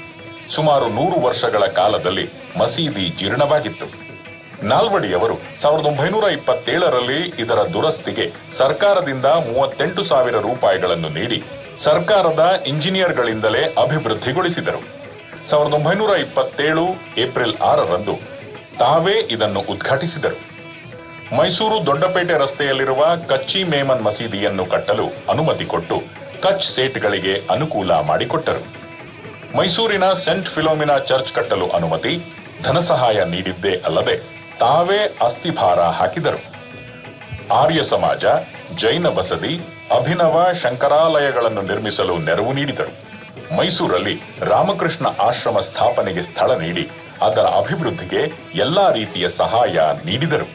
ಸುಮಾರು 100 ವರ್ಷಗಳ ಕಾಲದಲ್ಲಿ ಮಸೀದಿ ಜೀರ್ಣವಾಗಿತ್ತು. ನಾಲ್ವಡಿಯವರು 1927ರಲ್ಲಿ ಇದರ ದುರಸ್ತಿಗೆ ಸರ್ಕಾರದಿಂದ 38,000 ರೂಪಾಯಿಗಳನ್ನು ನೀಡಿ ಸರ್ಕಾರದ ಇಂಜಿನಿಯರ್ಗಳಿಂದಲೇ ಅಭಿವೃದ್ಧಿಗೊಳಿಸಿದರು. 1927 ಏಪ್ರಿಲ್ 6ರಂದು ತಾವೇ ಇದನ್ನು ಉದ್ಘಾಟಿಸಿದರು. ಮೈಸೂರು ದೊಡ್ಡಪೇಟೆ ರಸ್ತೆಯಲ್ಲಿರುವ ಕಚ್ಚಿ ಮೇಮನ್ ಮಸೀದಿಯನ್ನು ಕಟ್ಟಲು ಅನುಮತಿ ಕೊಟ್ಟು ಕಚ್ ಸೇಟ್ಗಳಿಗೆ ಅನುಕೂಲ ಮಾಡಿಕೊಟ್ಟರು. ಮೈಸೂರಿನ ಸೆಂಟ್ ಫಿಲೋಮಿನಾ ಚರ್ಚ್ ಕಟ್ಟಲು ಅನುಮತಿ, ಧನಸಹಾಯ ನೀಡಿದ್ದೇ ಅಲ್ಲದೆ ತಾವೇ ಅಸ್ಥಿಭಾರ ಹಾಕಿದರು. ಆರ್ಯ ಸಮಾಜ, ಜೈನ ಬಸದಿ, ಅಭಿನವ ಶಂಕರಾಲಯಗಳನ್ನು ನಿರ್ಮಿಸಲು ನೆರವು ನೀಡಿದರು. ಮೈಸೂರಲ್ಲಿ ರಾಮಕೃಷ್ಣ ಆಶ್ರಮ ಸ್ಥಾಪನೆಗೆ ಸ್ಥಳ ನೀಡಿ ಅದರ ಅಭಿವೃದ್ಧಿಗೆ ಎಲ್ಲಾ ರೀತಿಯ ಸಹಾಯ ನೀಡಿದರು.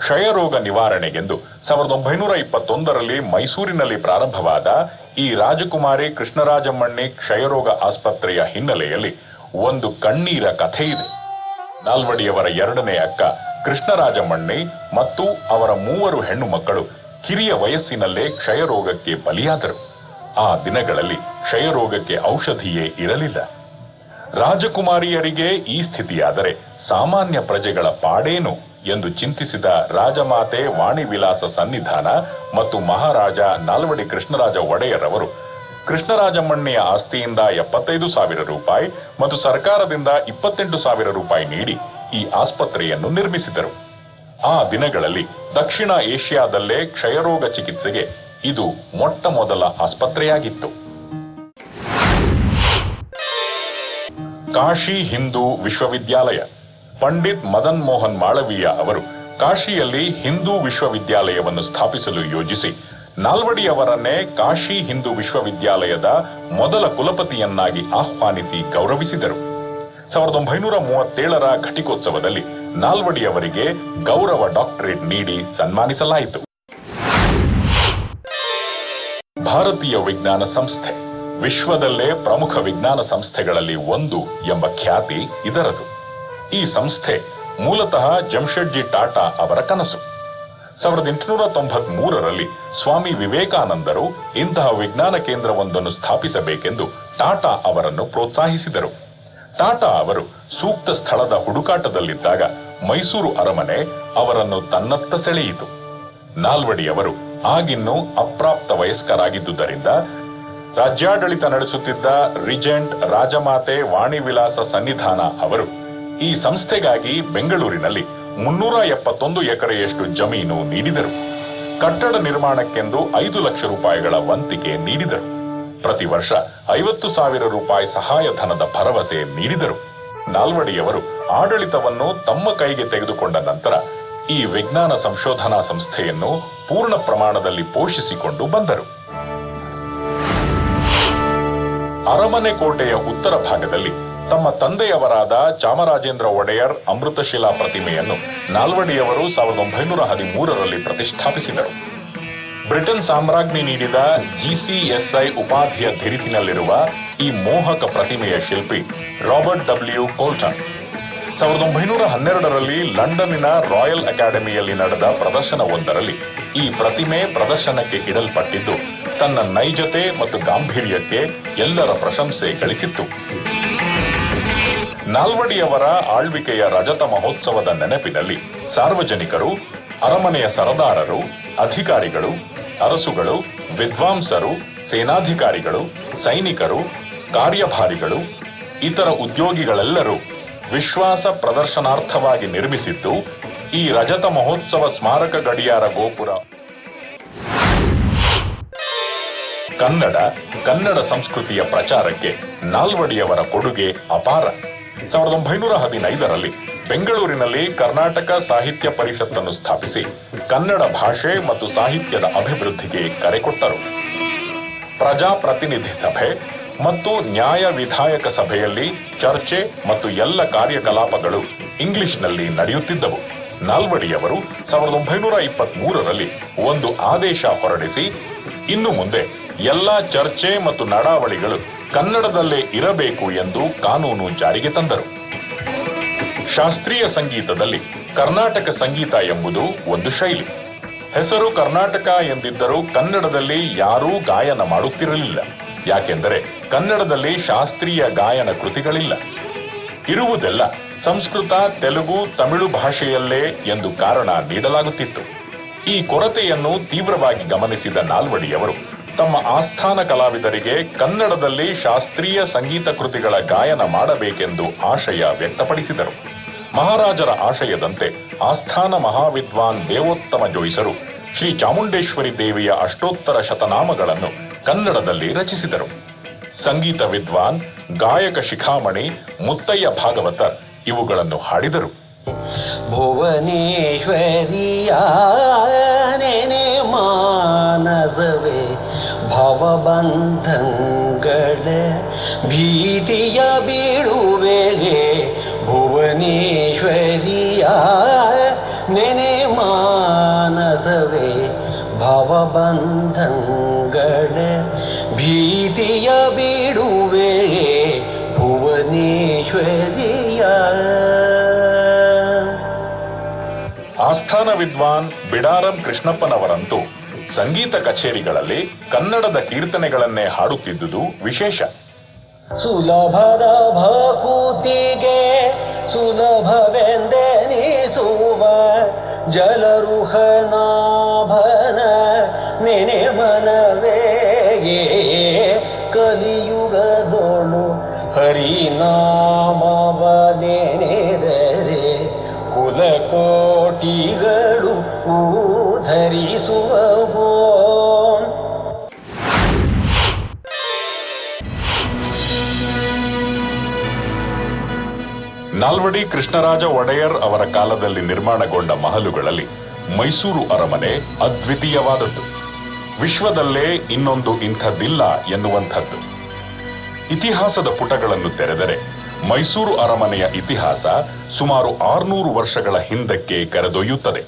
ಕ್ಷಯರೋಗ ನಿವಾರಣೆಗೆಂದು 1921ರಲ್ಲಿ ಮೈಸೂರಿನಲ್ಲಿ ಪ್ರಾರಂಭವಾದ ಈ ರಾಜಕುಮಾರಿ ಕೃಷ್ಣರಾಜಮ್ಮಣ್ಣಿ ಕ್ಷಯರೋಗ ಆಸ್ಪತ್ರೆಯ ಹಿನ್ನೆಲೆಯಲ್ಲಿ ಒಂದು ಕಣ್ಣೀರ ಕಥೆ ಇದೆ. ನಾಲ್ವಡಿಯವರ 2ನೇ ಅಕ್ಕ ಕೃಷ್ಣರಾಜಮ್ಮಣ್ಣಿ ಮತ್ತು ಅವರ 3 ಹೆಣ್ಣು ಮಕ್ಕಳು ಹಿರಿಯ ವಯಸ್ಸಿನಲ್ಲೇ ಕ್ಷಯರೋಗಕ್ಕೆ ಬಲಿಯಾದರು. ಆ ದಿನಗಳಲ್ಲಿ ಕ್ಷಯರೋಗಕ್ಕೆ ಔಷಧಿಯೇ ಇರಲಿಲ್ಲ. ರಾಜಕುಮಾರಿಯರಿಗೆ ಈ ಸ್ಥಿತಿಯಾದರೆ ಸಾಮಾನ್ಯ ಪ್ರಜೆಗಳ ಪಾಡೇನು ಎಂದು ಚಿಂತಿಸಿದ ರಾಜಮಾತೆ ವಾಣಿವಿಲಾಸ ಸನ್ನಿಧಾನ ಮತ್ತು ಮಹಾರಾಜ ನಾಲ್ವಡಿ ಕೃಷ್ಣರಾಜ ಒಡೆಯರ್ ಕೃಷ್ಣರಾಜಮ್ಮಣ್ಣಿಯ ಆಸ್ತಿಯಿಂದ 75,000 ರೂಪಾಯಿ ಮತ್ತು ಸರ್ಕಾರದಿಂದ 28,000 ರೂಪಾಯಿ ನೀಡಿ ಈ ಆಸ್ಪತ್ರೆಯನ್ನು ನಿರ್ಮಿಸಿದರು. ಆ ದಿನಗಳಲ್ಲಿ ದಕ್ಷಿಣ ಏಷ್ಯಾದಲ್ಲೇ ಕ್ಷಯರೋಗ ಚಿಕಿತ್ಸೆಗೆ ಇದು ಮೊಟ್ಟ ಮೊದಲ ಆಸ್ಪತ್ರೆಯಾಗಿತ್ತು. ಕಾಶಿ ಹಿಂದೂ ವಿಶ್ವವಿದ್ಯಾಲಯ. ಪಂಡಿತ್ ಮದನ್ ಮೋಹನ್ ಮಾಳವೀಯ ಅವರು ಕಾಶಿಯಲ್ಲಿ ಹಿಂದೂ ವಿಶ್ವವಿದ್ಯಾಲಯವನ್ನು ಸ್ಥಾಪಿಸಲು ಯೋಜಿಸಿ ನಾಲ್ವಡಿಯವರನ್ನೇ ಕಾಶಿ ಹಿಂದೂ ವಿಶ್ವವಿದ್ಯಾಲಯದ ಮೊದಲ ಕುಲಪತಿಯನ್ನಾಗಿ ಆಹ್ವಾನಿಸಿ ಗೌರವಿಸಿದರು. 1937ರ ಘಟಿಕೋತ್ಸವದಲ್ಲಿ ನಾಲ್ವಡಿಯವರಿಗೆ ಗೌರವ ಡಾಕ್ಟರೇಟ್ ನೀಡಿ ಸನ್ಮಾನಿಸಲಾಯಿತು. ಭಾರತೀಯ ವಿಜ್ಞಾನ ಸಂಸ್ಥೆ ವಿಶ್ವದಲ್ಲೇ ಪ್ರಮುಖ ವಿಜ್ಞಾನ ಸಂಸ್ಥೆಗಳಲ್ಲಿ ಒಂದು ಎಂಬ ಖ್ಯಾತಿ ಇದರದು. ಈ ಸಂಸ್ಥೆ ಮೂಲತಃ ಜಮ್ಶೆಡ್ಜಿ ಟಾಟಾ ಅವರ ಕನಸು. 1893ರಲ್ಲಿ ಸ್ವಾಮಿ ವಿವೇಕಾನಂದರು ಇಂತಹ ವಿಜ್ಞಾನ ಕೇಂದ್ರವೊಂದನ್ನು ಸ್ಥಾಪಿಸಬೇಕೆಂದು ಟಾಟಾ ಅವರನ್ನು ಪ್ರೋತ್ಸಾಹಿಸಿದರು. ಟಾಟಾ ಅವರು ಸೂಕ್ತ ಸ್ಥಳದ ಹುಡುಕಾಟದಲ್ಲಿದ್ದಾಗ ಮೈಸೂರು ಅರಮನೆ ಅವರನ್ನು ತನ್ನತ್ತ ಸೆಳೆಯಿತು. ನಾಲ್ವಡಿಯವರು ಆಗಿನ್ನೂ ಅಪ್ರಾಪ್ತ ವಯಸ್ಕರಾಗಿದ್ದುದರಿಂದ ರಾಜ್ಯಾಡಳಿತ ನಡೆಸುತ್ತಿದ್ದ ರಿಜೆಂಟ್ ರಾಜಮಾತೆ ವಾಣಿವಿಲಾಸ ಸನ್ನಿಧಾನ ಅವರು ಈ ಸಂಸ್ಥೆಗಾಗಿ ಬೆಂಗಳೂರಿನಲ್ಲಿ 371 ಎಕರೆಯಷ್ಟು ಜಮೀನು ನೀಡಿದರು. ಕಟ್ಟಡ ನಿರ್ಮಾಣಕ್ಕೆಂದು 5 ಲಕ್ಷ ರೂಪಾಯಿಗಳ ವಂತಿಗೆ ನೀಡಿದರು. ಪ್ರತಿ ವರ್ಷ 50,000 ರೂಪಾಯಿ ಸಹಾಯಧನದ ಭರವಸೆ ನೀಡಿದರು. ನಾಲ್ವಡಿಯವರು ಆಡಳಿತವನ್ನು ತಮ್ಮ ಕೈಗೆ ತೆಗೆದುಕೊಂಡ ನಂತರ ಈ ವಿಜ್ಞಾನ ಸಂಶೋಧನಾ ಸಂಸ್ಥೆಯನ್ನು ಪೂರ್ಣ ಪ್ರಮಾಣದಲ್ಲಿ ಪೋಷಿಸಿಕೊಂಡು ಬಂದರು. ಅರಮನೆ ಕೋಟೆಯ ಉತ್ತರ ಭಾಗದಲ್ಲಿ ತಮ್ಮ ತಂದೆಯವರಾದ ಚಾಮರಾಜೇಂದ್ರ ಒಡೆಯರ್ ಅಮೃತಶಿಲಾ ಪ್ರತಿಮೆಯನ್ನು ನಾಲ್ವಡಿಯವರು 1913ರಲ್ಲಿ ಪ್ರತಿಷ್ಠಾಪಿಸಿದರು. ಬ್ರಿಟನ್ ಸಾಮ್ರಾಜ್ಞಿ ನೀಡಿದ GCSI ಉಪಾಧಿಯ ಧಿರಿಸಿನಲ್ಲಿರುವ ಈ ಮೋಹಕ ಪ್ರತಿಮೆಯ ಶಿಲ್ಪಿ ರಾಬರ್ಟ್ W. ಕೋಲ್ಟನ್ 1912ರಲ್ಲಿ ಲಂಡನ್ನಿನ ರಾಯಲ್ ಅಕಾಡೆಮಿಯಲ್ಲಿ ನಡೆದ ಪ್ರದರ್ಶನವೊಂದರಲ್ಲಿ ಈ ಪ್ರತಿಮೆ ಪ್ರದರ್ಶನಕ್ಕೆ ಇಡಲ್ಪಟ್ಟಿದ್ದು ತನ್ನ ನೈಜತೆ ಮತ್ತು ಗಾಂಭೀರ್ಯಕ್ಕೆ ಎಲ್ಲರ ಪ್ರಶಂಸೆ ಗಳಿಸಿತ್ತು. ನಾಲ್ವಡಿಯವರ ಆಳ್ವಿಕೆಯ ರಜತ ಮಹೋತ್ಸವದ ನೆನಪಿನಲ್ಲಿ ಸಾರ್ವಜನಿಕರು, ಅರಮನೆಯ ಸರದಾರರು, ಅಧಿಕಾರಿಗಳು, ಅರಸುಗಳು, ವಿದ್ವಾಂಸರು, ಸೇನಾಧಿಕಾರಿಗಳು, ಸೈನಿಕರು, ಕಾರ್ಯಭಾರಿಗಳು, ಇತರ ಉದ್ಯೋಗಿಗಳೆಲ್ಲರೂ ವಿಶ್ವಾಸ ಪ್ರದರ್ಶನಾರ್ಥವಾಗಿ ನಿರ್ಮಿಸಿದ್ದು ಈ ರಜತ ಮಹೋತ್ಸವ ಸ್ಮಾರಕ ಗಡಿಯಾರ ಗೋಪುರ. ಕನ್ನಡ ಸಂಸ್ಕೃತಿಯ ಪ್ರಚಾರಕ್ಕೆ ನಾಲ್ವಡಿಯವರ ಕೊಡುಗೆ ಅಪಾರ. 1915ರಲ್ಲಿ ಬೆಂಗಳೂರಿನಲ್ಲಿ ಕರ್ನಾಟಕ ಸಾಹಿತ್ಯ ಪರಿಷತ್ತನ್ನು ಸ್ಥಾಪಿಸಿ ಕನ್ನಡ ಭಾಷೆ ಮತ್ತು ಸಾಹಿತ್ಯದ ಅಭಿವೃದ್ಧಿಗೆ ಕರೆ ಕೊಟ್ಟರು. ಪ್ರಜಾಪ್ರತಿನಿಧಿ ಸಭೆ ಮತ್ತು ನ್ಯಾಯ ವಿಧಾಯಕ ಸಭೆಯಲ್ಲಿ ಚರ್ಚೆ ಮತ್ತು ಎಲ್ಲ ಕಾರ್ಯಕಲಾಪಗಳು ಇಂಗ್ಲಿಷ್ನಲ್ಲಿ ನಡೆಯುತ್ತಿದ್ದವು. ನಾಲ್ವಡಿಯವರು 1923ರಲ್ಲಿ ಒಂದು ಆದೇಶ ಹೊರಡಿಸಿ ಇನ್ನು ಮುಂದೆ ಎಲ್ಲ ಚರ್ಚೆ ಮತ್ತು ನಡಾವಳಿಗಳು ಕನ್ನಡದಲ್ಲೇ ಇರಬೇಕು ಎಂದು ಕಾನೂನು ಜಾರಿಗೆ ತಂದರು. ಶಾಸ್ತ್ರೀಯ ಸಂಗೀತದಲ್ಲಿ ಕರ್ನಾಟಕ ಸಂಗೀತ ಎಂಬುದು ಒಂದು ಶೈಲಿ. ಹೆಸರು ಕರ್ನಾಟಕ ಎಂದಿದ್ದರೂ ಕನ್ನಡದಲ್ಲಿ ಯಾರೂ ಗಾಯನ ಮಾಡುತ್ತಿರಲಿಲ್ಲ. ಯಾಕೆಂದರೆ ಕನ್ನಡದಲ್ಲಿ ಶಾಸ್ತ್ರೀಯ ಗಾಯನ ಕೃತಿಗಳಿಲ್ಲ. ಇರುವುದೆಲ್ಲ ಸಂಸ್ಕೃತ, ತೆಲುಗು, ತಮಿಳು ಭಾಷೆಯಲ್ಲೇ ಎಂದು ಕಾರಣ ನೀಡಲಾಗುತ್ತಿತ್ತು. ಈ ಕೊರತೆಯನ್ನು ತೀವ್ರವಾಗಿ ಗಮನಿಸಿದ ನಾಲ್ವಡಿಯವರು ತಮ್ಮ ಆಸ್ಥಾನ ಕಲಾವಿದರಿಗೆ ಕನ್ನಡದಲ್ಲಿ ಶಾಸ್ತ್ರೀಯ ಸಂಗೀತ ಕೃತಿಗಳ ಗಾಯನ ಮಾಡಬೇಕೆಂದು ಆಶಯ ವ್ಯಕ್ತಪಡಿಸಿದರು. ಮಹಾರಾಜರ ಆಶಯದಂತೆ ಆಸ್ಥಾನ ಮಹಾವಿದ್ವಾನ್ ದೇವೋತ್ತಮ ಜೋಯಿಸರು ಶ್ರೀ ಚಾಮುಂಡೇಶ್ವರಿ ದೇವಿಯ ಅಷ್ಟೋತ್ತರ ಶತನಾಮಗಳನ್ನು ಕನ್ನಡದಲ್ಲಿ ರಚಿಸಿದರು. ಸಂಗೀತ ವಿದ್ವಾನ್, ಗಾಯಕ ಶಿಖಾಮಣಿ ಮುತ್ತಯ್ಯ ಭಾಗವತರ್ ಇವುಗಳನ್ನು ಹಾಡಿದರು. ಭುವನೇಶ್ವರಿಯ ನೆನೆ ಮಾನಸವೇ ಭವಬಂಧಂಗಳ ಭೀತಿಯ ಬೀಳುವೆಗೆ. ಭುವನೇಶ್ವರಿಯ ನೆನೆ ಮಾನಸವೇ ಭವಬಂಧಂಗಳ ಭೀತಿಯ ಬೀಳುವೆಗೆ. ಭುವನೇಶ್ವರಿಯ. ಆಸ್ಥಾನ ವಿದ್ವಾನ್ ಬಿಡಾರಂ ಕೃಷ್ಣಪ್ಪನವರಂತೂ ಸಂಗೀತ ಕಚೇರಿಗಳಲ್ಲಿ ಕನ್ನಡದ ಕೀರ್ತನೆಗಳನ್ನೇ ಹಾಡುತ್ತಿದ್ದುದು ವಿಶೇಷ. ಸುಲಭದ ಭಕೂತಿಗೆ ಸುಲಭವೆಂದೆನಿಸುವ ಜಲರುಹನಾಭನ ನೆನೆ ಮನವೇ ಕಲಿಯುಗದೋಳು ಹರಿನಾಮವ ನೆನೆದರೆ ಕುಲಕೋಟಿಗಳು ಧರಿಸುವವೋ. ನಾಲ್ವಡಿ ಕೃಷ್ಣರಾಜ ಒಡೆಯರ್ ಅವರ ಕಾಲದಲ್ಲಿ ನಿರ್ಮಾಣಗೊಂಡ ಮಹಲುಗಳಲ್ಲಿ ಮೈಸೂರು ಅರಮನೆ ಅದ್ವಿತೀಯವಾದದ್ದು. ವಿಶ್ವದಲ್ಲೇ ಇನ್ನೊಂದು ಇಂಥದ್ದಿಲ್ಲ ಎನ್ನುವಂಥದ್ದು. ಇತಿಹಾಸದ ಪುಟಗಳನ್ನು ತೆರೆದರೆ ಮೈಸೂರು ಅರಮನೆಯ ಇತಿಹಾಸ ಸುಮಾರು 600 ವರ್ಷಗಳ ಹಿಂದಕ್ಕೆ ಕರೆದೊಯ್ಯುತ್ತದೆ.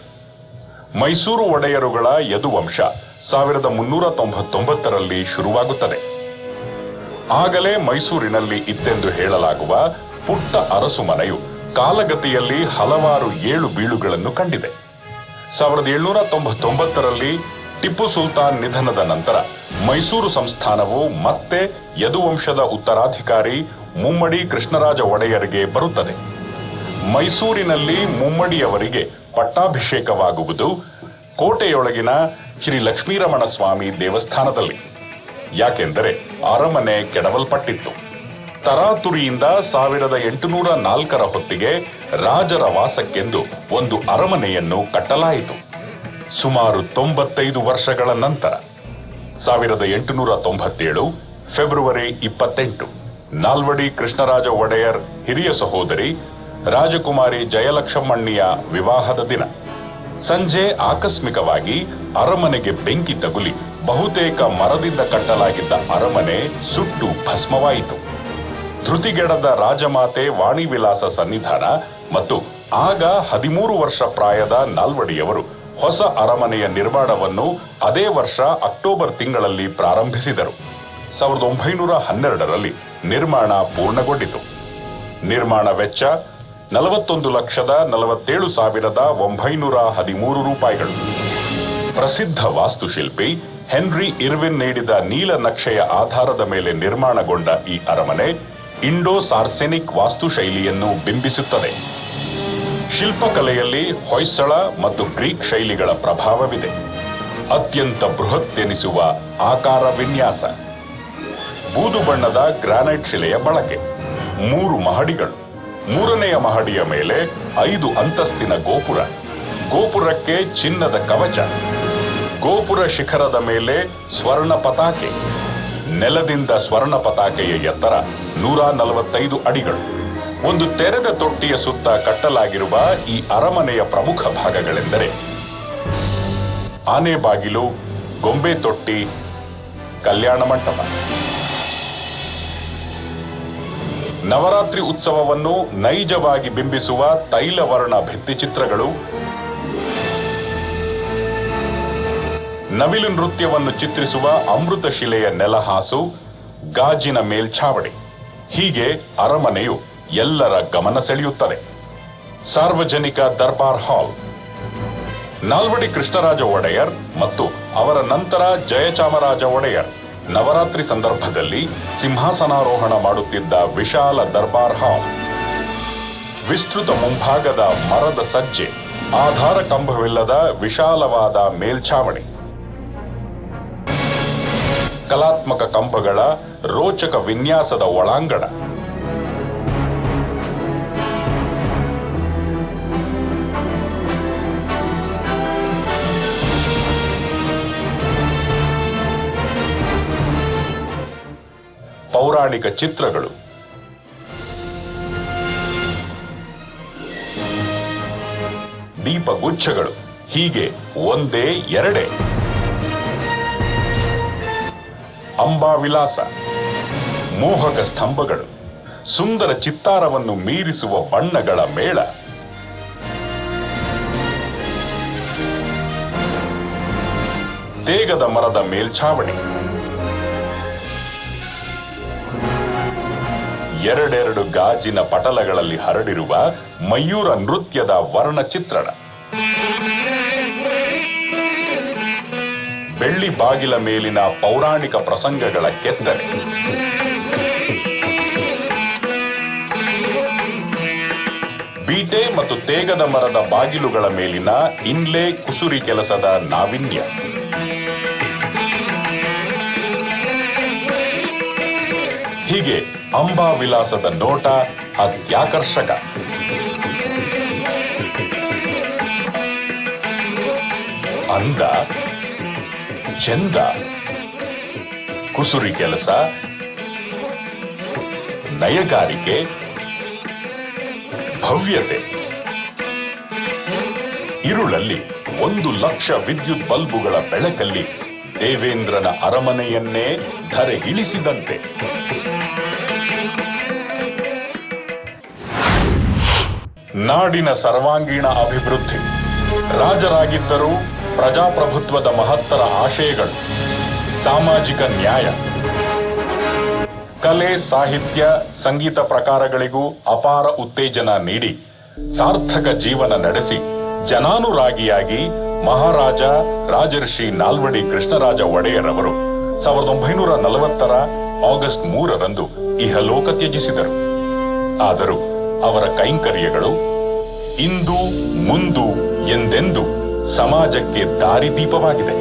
ಮೈಸೂರು ಒಡೆಯರುಗಳ ಯದುವಂಶ 1399ರಲ್ಲಿ ಶುರುವಾಗುತ್ತದೆ. ಆಗಲೇ ಮೈಸೂರಿನಲ್ಲಿ ಇತ್ತೆಂದು ಹೇಳಲಾಗುವ ಪುಟ್ಟ ಅರಸುಮನೆಯು ಕಾಲಗತಿಯಲ್ಲಿ ಹಲವಾರು ಏಳು ಬೀಳುಗಳನ್ನು ಕಂಡಿದೆ. 1799ರಲ್ಲಿ ಟಿಪ್ಪು ಸುಲ್ತಾನ್ ನಿಧನದ ನಂತರ ಮೈಸೂರು ಸಂಸ್ಥಾನವು ಮತ್ತೆ ಯದುವಂಶದ ಉತ್ತರಾಧಿಕಾರಿ ಮುಮ್ಮಡಿ ಕೃಷ್ಣರಾಜ ಒಡೆಯರ್ಗೆ ಬರುತ್ತದೆ. ಮೈಸೂರಿನಲ್ಲಿ ಮುಮ್ಮಡಿಯವರಿಗೆ ಪಟ್ಟಾಭಿಷೇಕವಾಗುವುದು ಕೋಟೆಯೊಳಗಿನ ಶ್ರೀ ಲಕ್ಷ್ಮೀರಮಣ ಸ್ವಾಮಿ ದೇವಸ್ಥಾನದಲ್ಲಿ. ಯಾಕೆಂದರೆ ಅರಮನೆ ಕೆಡವಲ್ಪಟ್ಟಿತ್ತು. ತರಾತುರಿಯಿಂದ 1804ರ ಹೊತ್ತಿಗೆ ರಾಜರ ವಾಸಕ್ಕೆಂದು ಒಂದು ಅರಮನೆಯನ್ನು ಕಟ್ಟಲಾಯಿತು. ಸುಮಾರು 95 ವರ್ಷಗಳ ನಂತರ 1897 ಫೆಬ್ರವರಿ 28 ನಾಲ್ವಡಿ ಕೃಷ್ಣರಾಜ ಒಡೆಯರ್ ಹಿರಿಯ ಸಹೋದರಿ ರಾಜಕುಮಾರಿ ಜಯಲಕ್ಷ್ಮಣ್ಣಿಯ ವಿವಾಹದ ದಿನ. ಸಂಜೆ ಆಕಸ್ಮಿಕವಾಗಿ ಅರಮನೆಗೆ ಬೆಂಕಿ ತಗುಲಿ ಬಹುತೇಕ ಮರದಿಂದ ಕಟ್ಟಲಾಗಿದ್ದ ಅರಮನೆ ಸುಟ್ಟು ಭಸ್ಮವಾಯಿತು. ಧೃತಿಗೆಡದ ರಾಜಮಾತೆ ವಾಣಿವಿಲಾಸ ಸನ್ನಿಧಾನ ಮತ್ತು ಆಗ 13 ವರ್ಷ ಪ್ರಾಯದ ನಾಲ್ವಡಿಯವರು ಹೊಸ ಅರಮನೆಯ ನಿರ್ಮಾಣವನ್ನು ಅದೇ ವರ್ಷ ಅಕ್ಟೋಬರ್ ತಿಂಗಳಲ್ಲಿ ಪ್ರಾರಂಭಿಸಿದರು. 1912ರಲ್ಲಿ ನಿರ್ಮಾಣ ಪೂರ್ಣಗೊಂಡಿತು. ನಿರ್ಮಾಣ ವೆಚ್ಚ 41,47,913 ರೂಪಾಯಿಗಳು. ಪ್ರಸಿದ್ಧ ವಾಸ್ತುಶಿಲ್ಪಿ ಹೆನ್ರಿ ಇರ್ವಿನ್ ನೀಡಿದ ನೀಲ ನಕ್ಷೆಯ ಆಧಾರದ ಮೇಲೆ ನಿರ್ಮಾಣಗೊಂಡ ಈ ಅರಮನೆ ಇಂಡೋ ಸಾರ್ಸೆನಿಕ್ ವಾಸ್ತುಶೈಲಿಯನ್ನು ಬಿಂಬಿಸುತ್ತದೆ. ಶಿಲ್ಪಕಲೆಯಲ್ಲಿ ಹೊಯ್ಸಳ ಮತ್ತು ಗ್ರೀಕ್ ಶೈಲಿಗಳ ಪ್ರಭಾವವಿದೆ. ಅತ್ಯಂತ ಬೃಹತ್ ಎನಿಸುವ ಆಕಾರ ವಿನ್ಯಾಸ, ಬೂದು ಬಣ್ಣದ ಗ್ರಾನೈಟ್ ಶಿಲೆಯ ಬಳಕೆ, 3 ಮಹಡಿಗಳು, 3ನೆಯ ಮಹಡಿಯ ಮೇಲೆ 5 ಅಂತಸ್ತಿನ ಗೋಪುರ, ಗೋಪುರಕ್ಕೆ ಚಿನ್ನದ ಕವಚ, ಗೋಪುರ ಶಿಖರದ ಮೇಲೆ ಸ್ವರ್ಣ ಪತಾಕೆ, ನೆಲದಿಂದ ಸ್ವರ್ಣ ಪತಾಕೆಯ ಎತ್ತರ 145 ಅಡಿಗಳು. ಒಂದು ತೆರೆದ ತೊಟ್ಟಿಯ ಸುತ್ತ ಕಟ್ಟಲಾಗಿರುವ ಈ ಅರಮನೆಯ ಪ್ರಮುಖ ಭಾಗಗಳೆಂದರೆ ಆನೆ ಬಾಗಿಲು, ಗೊಂಬೆ ತೊಟ್ಟಿ, ಕಲ್ಯಾಣ ಮಂಟಪ. ನವರಾತ್ರಿ ಉತ್ಸವವನ್ನು ನೈಜವಾಗಿ ಬಿಂಬಿಸುವ ತೈಲವರ್ಣ ಭಿತ್ತಿಚಿತ್ರಗಳು, ನವಿಲು ನೃತ್ಯವನ್ನು ಚಿತ್ರಿಸುವ ಅಮೃತ ಶಿಲೆಯ ನೆಲಹಾಸು, ಗಾಜಿನ ಮೇಲ್ಛಾವಣಿ. ಹೀಗೆ ಅರಮನೆಯು ಎಲ್ಲರ ಗಮನ ಸೆಳೆಯುತ್ತದೆ. ಸಾರ್ವಜನಿಕ ದರ್ಬಾರ್ ಹಾಲ್. ನಾಲ್ವಡಿ ಕೃಷ್ಣರಾಜ ಒಡೆಯರ್ ಮತ್ತು ಅವರ ನಂತರ ಜಯಚಾಮರಾಜ ಒಡೆಯರ್ ನವರಾತ್ರಿ ಸಂದರ್ಭದಲ್ಲಿ ಸಿಂಹಾಸನಾರೋಹಣ ಮಾಡುತ್ತಿದ್ದ ವಿಶಾಲ ದರ್ಬಾರ್ ಹಾಲ್. ವಿಸ್ತೃತ ಮುಂಭಾಗದ ಮರದ ಸಜ್ಜೆ, ಆಧಾರ ಕಂಬವಿಲ್ಲದ ವಿಶಾಲವಾದ ಮೇಲ್ಛಾವಣಿ, ಕಲಾತ್ಮಕ ಕಂಬಗಳ ರೋಚಕ ವಿನ್ಯಾಸದ ಒಳಾಂಗಣ. ಪೌರಾಣಿಕ ಚಿತ್ರಗಳು, ದೀಪಗುಚ್ಛಗಳು, ಹೀಗೆ ಒಂದೇ ಎರಡೇ. ಅಂಬಾವಿಲಾಸ, ಮೋಹಕ ಸ್ತಂಭಗಳು, ಸುಂದರ ಚಿತ್ತಾರವನ್ನು ಮೀರಿಸುವ ಬಣ್ಣಗಳ ಮೇಳ, ತೇಗದ ಮರದ ಮೇಲ್ಛಾವಣಿ, ಎರಡೆರಡು ಗಾಜಿನ ಪಟಲಗಳಲ್ಲಿ ಹರಡಿರುವ ಮಯೂರ ನೃತ್ಯದ ವರ್ಣಚಿತ್ರಣ, ಬೆಳ್ಳಿ ಬಾಗಿಲ ಮೇಲಿನ ಪೌರಾಣಿಕ ಪ್ರಸಂಗಗಳ ಕೆತ್ತನೆ, ಬೀಟೆ ಮತ್ತು ತೇಗದ ಮರದ ಬಾಗಿಲುಗಳ ಮೇಲಿನ ಇನ್ಲೆ ಕುಸುರಿ ಕೆಲಸದ ನಾವಿನ್ಯ, ಹೀಗೆ ಅಂಬಾ ವಿಲಾಸದ ನೋಟ ಅತ್ಯಾಕರ್ಷಕ. ಅಂದ, ಚಂದ, ಕುಸುರಿ ಕೆಲಸ, ನಯಗಾರಿಕೆ, ಭವ್ಯತೆ. ಇರುಳಲ್ಲಿ 1,00,000 ವಿದ್ಯುತ್ ಬಲ್ಬುಗಳ ಬೆಳಕಲ್ಲಿ ದೇವೇಂದ್ರನ ಅರಮನೆಯನ್ನೇ ಧರೆಗಿಳಿಸಿದಂತೆ. ನಾಡಿನ ಸರ್ವಾಂಗೀಣ ಅಭಿವೃದ್ಧಿ, ರಾಜರಾಗಿದ್ದರೂ ಪ್ರಜಾಪ್ರಭುತ್ವದ ಮಹತ್ತರ ಆಶಯಗಳು, ಸಾಮಾಜಿಕ ನ್ಯಾಯ, ಕಲೆ, ಸಾಹಿತ್ಯ, ಸಂಗೀತ ಪ್ರಕಾರಗಳಿಗೂ ಅಪಾರ ಉತ್ತೇಜನ ನೀಡಿ ಸಾರ್ಥಕ ಜೀವನ ನಡೆಸಿ ಜನಾನುರಾಗಿಯಾಗಿ ಮಹಾರಾಜ ರಾಜರ್ಷಿ ನಾಲ್ವಡಿ ಕೃಷ್ಣರಾಜ ಒಡೆಯರವರು 1940 ಆಗಸ್ಟ್ 3ರಂದು ಇಹಲೋಕ ತ್ಯಜಿಸಿದರು. ಆದರೂ ಅವರ ಕೈಂಕರ್ಯಗಳು ಇಂದು ಮುಂದು ಎಂದೆಂದು ಸಮಾಜಕ್ಕೆ ದಾರಿದೀಪವಾಗಿದೆ.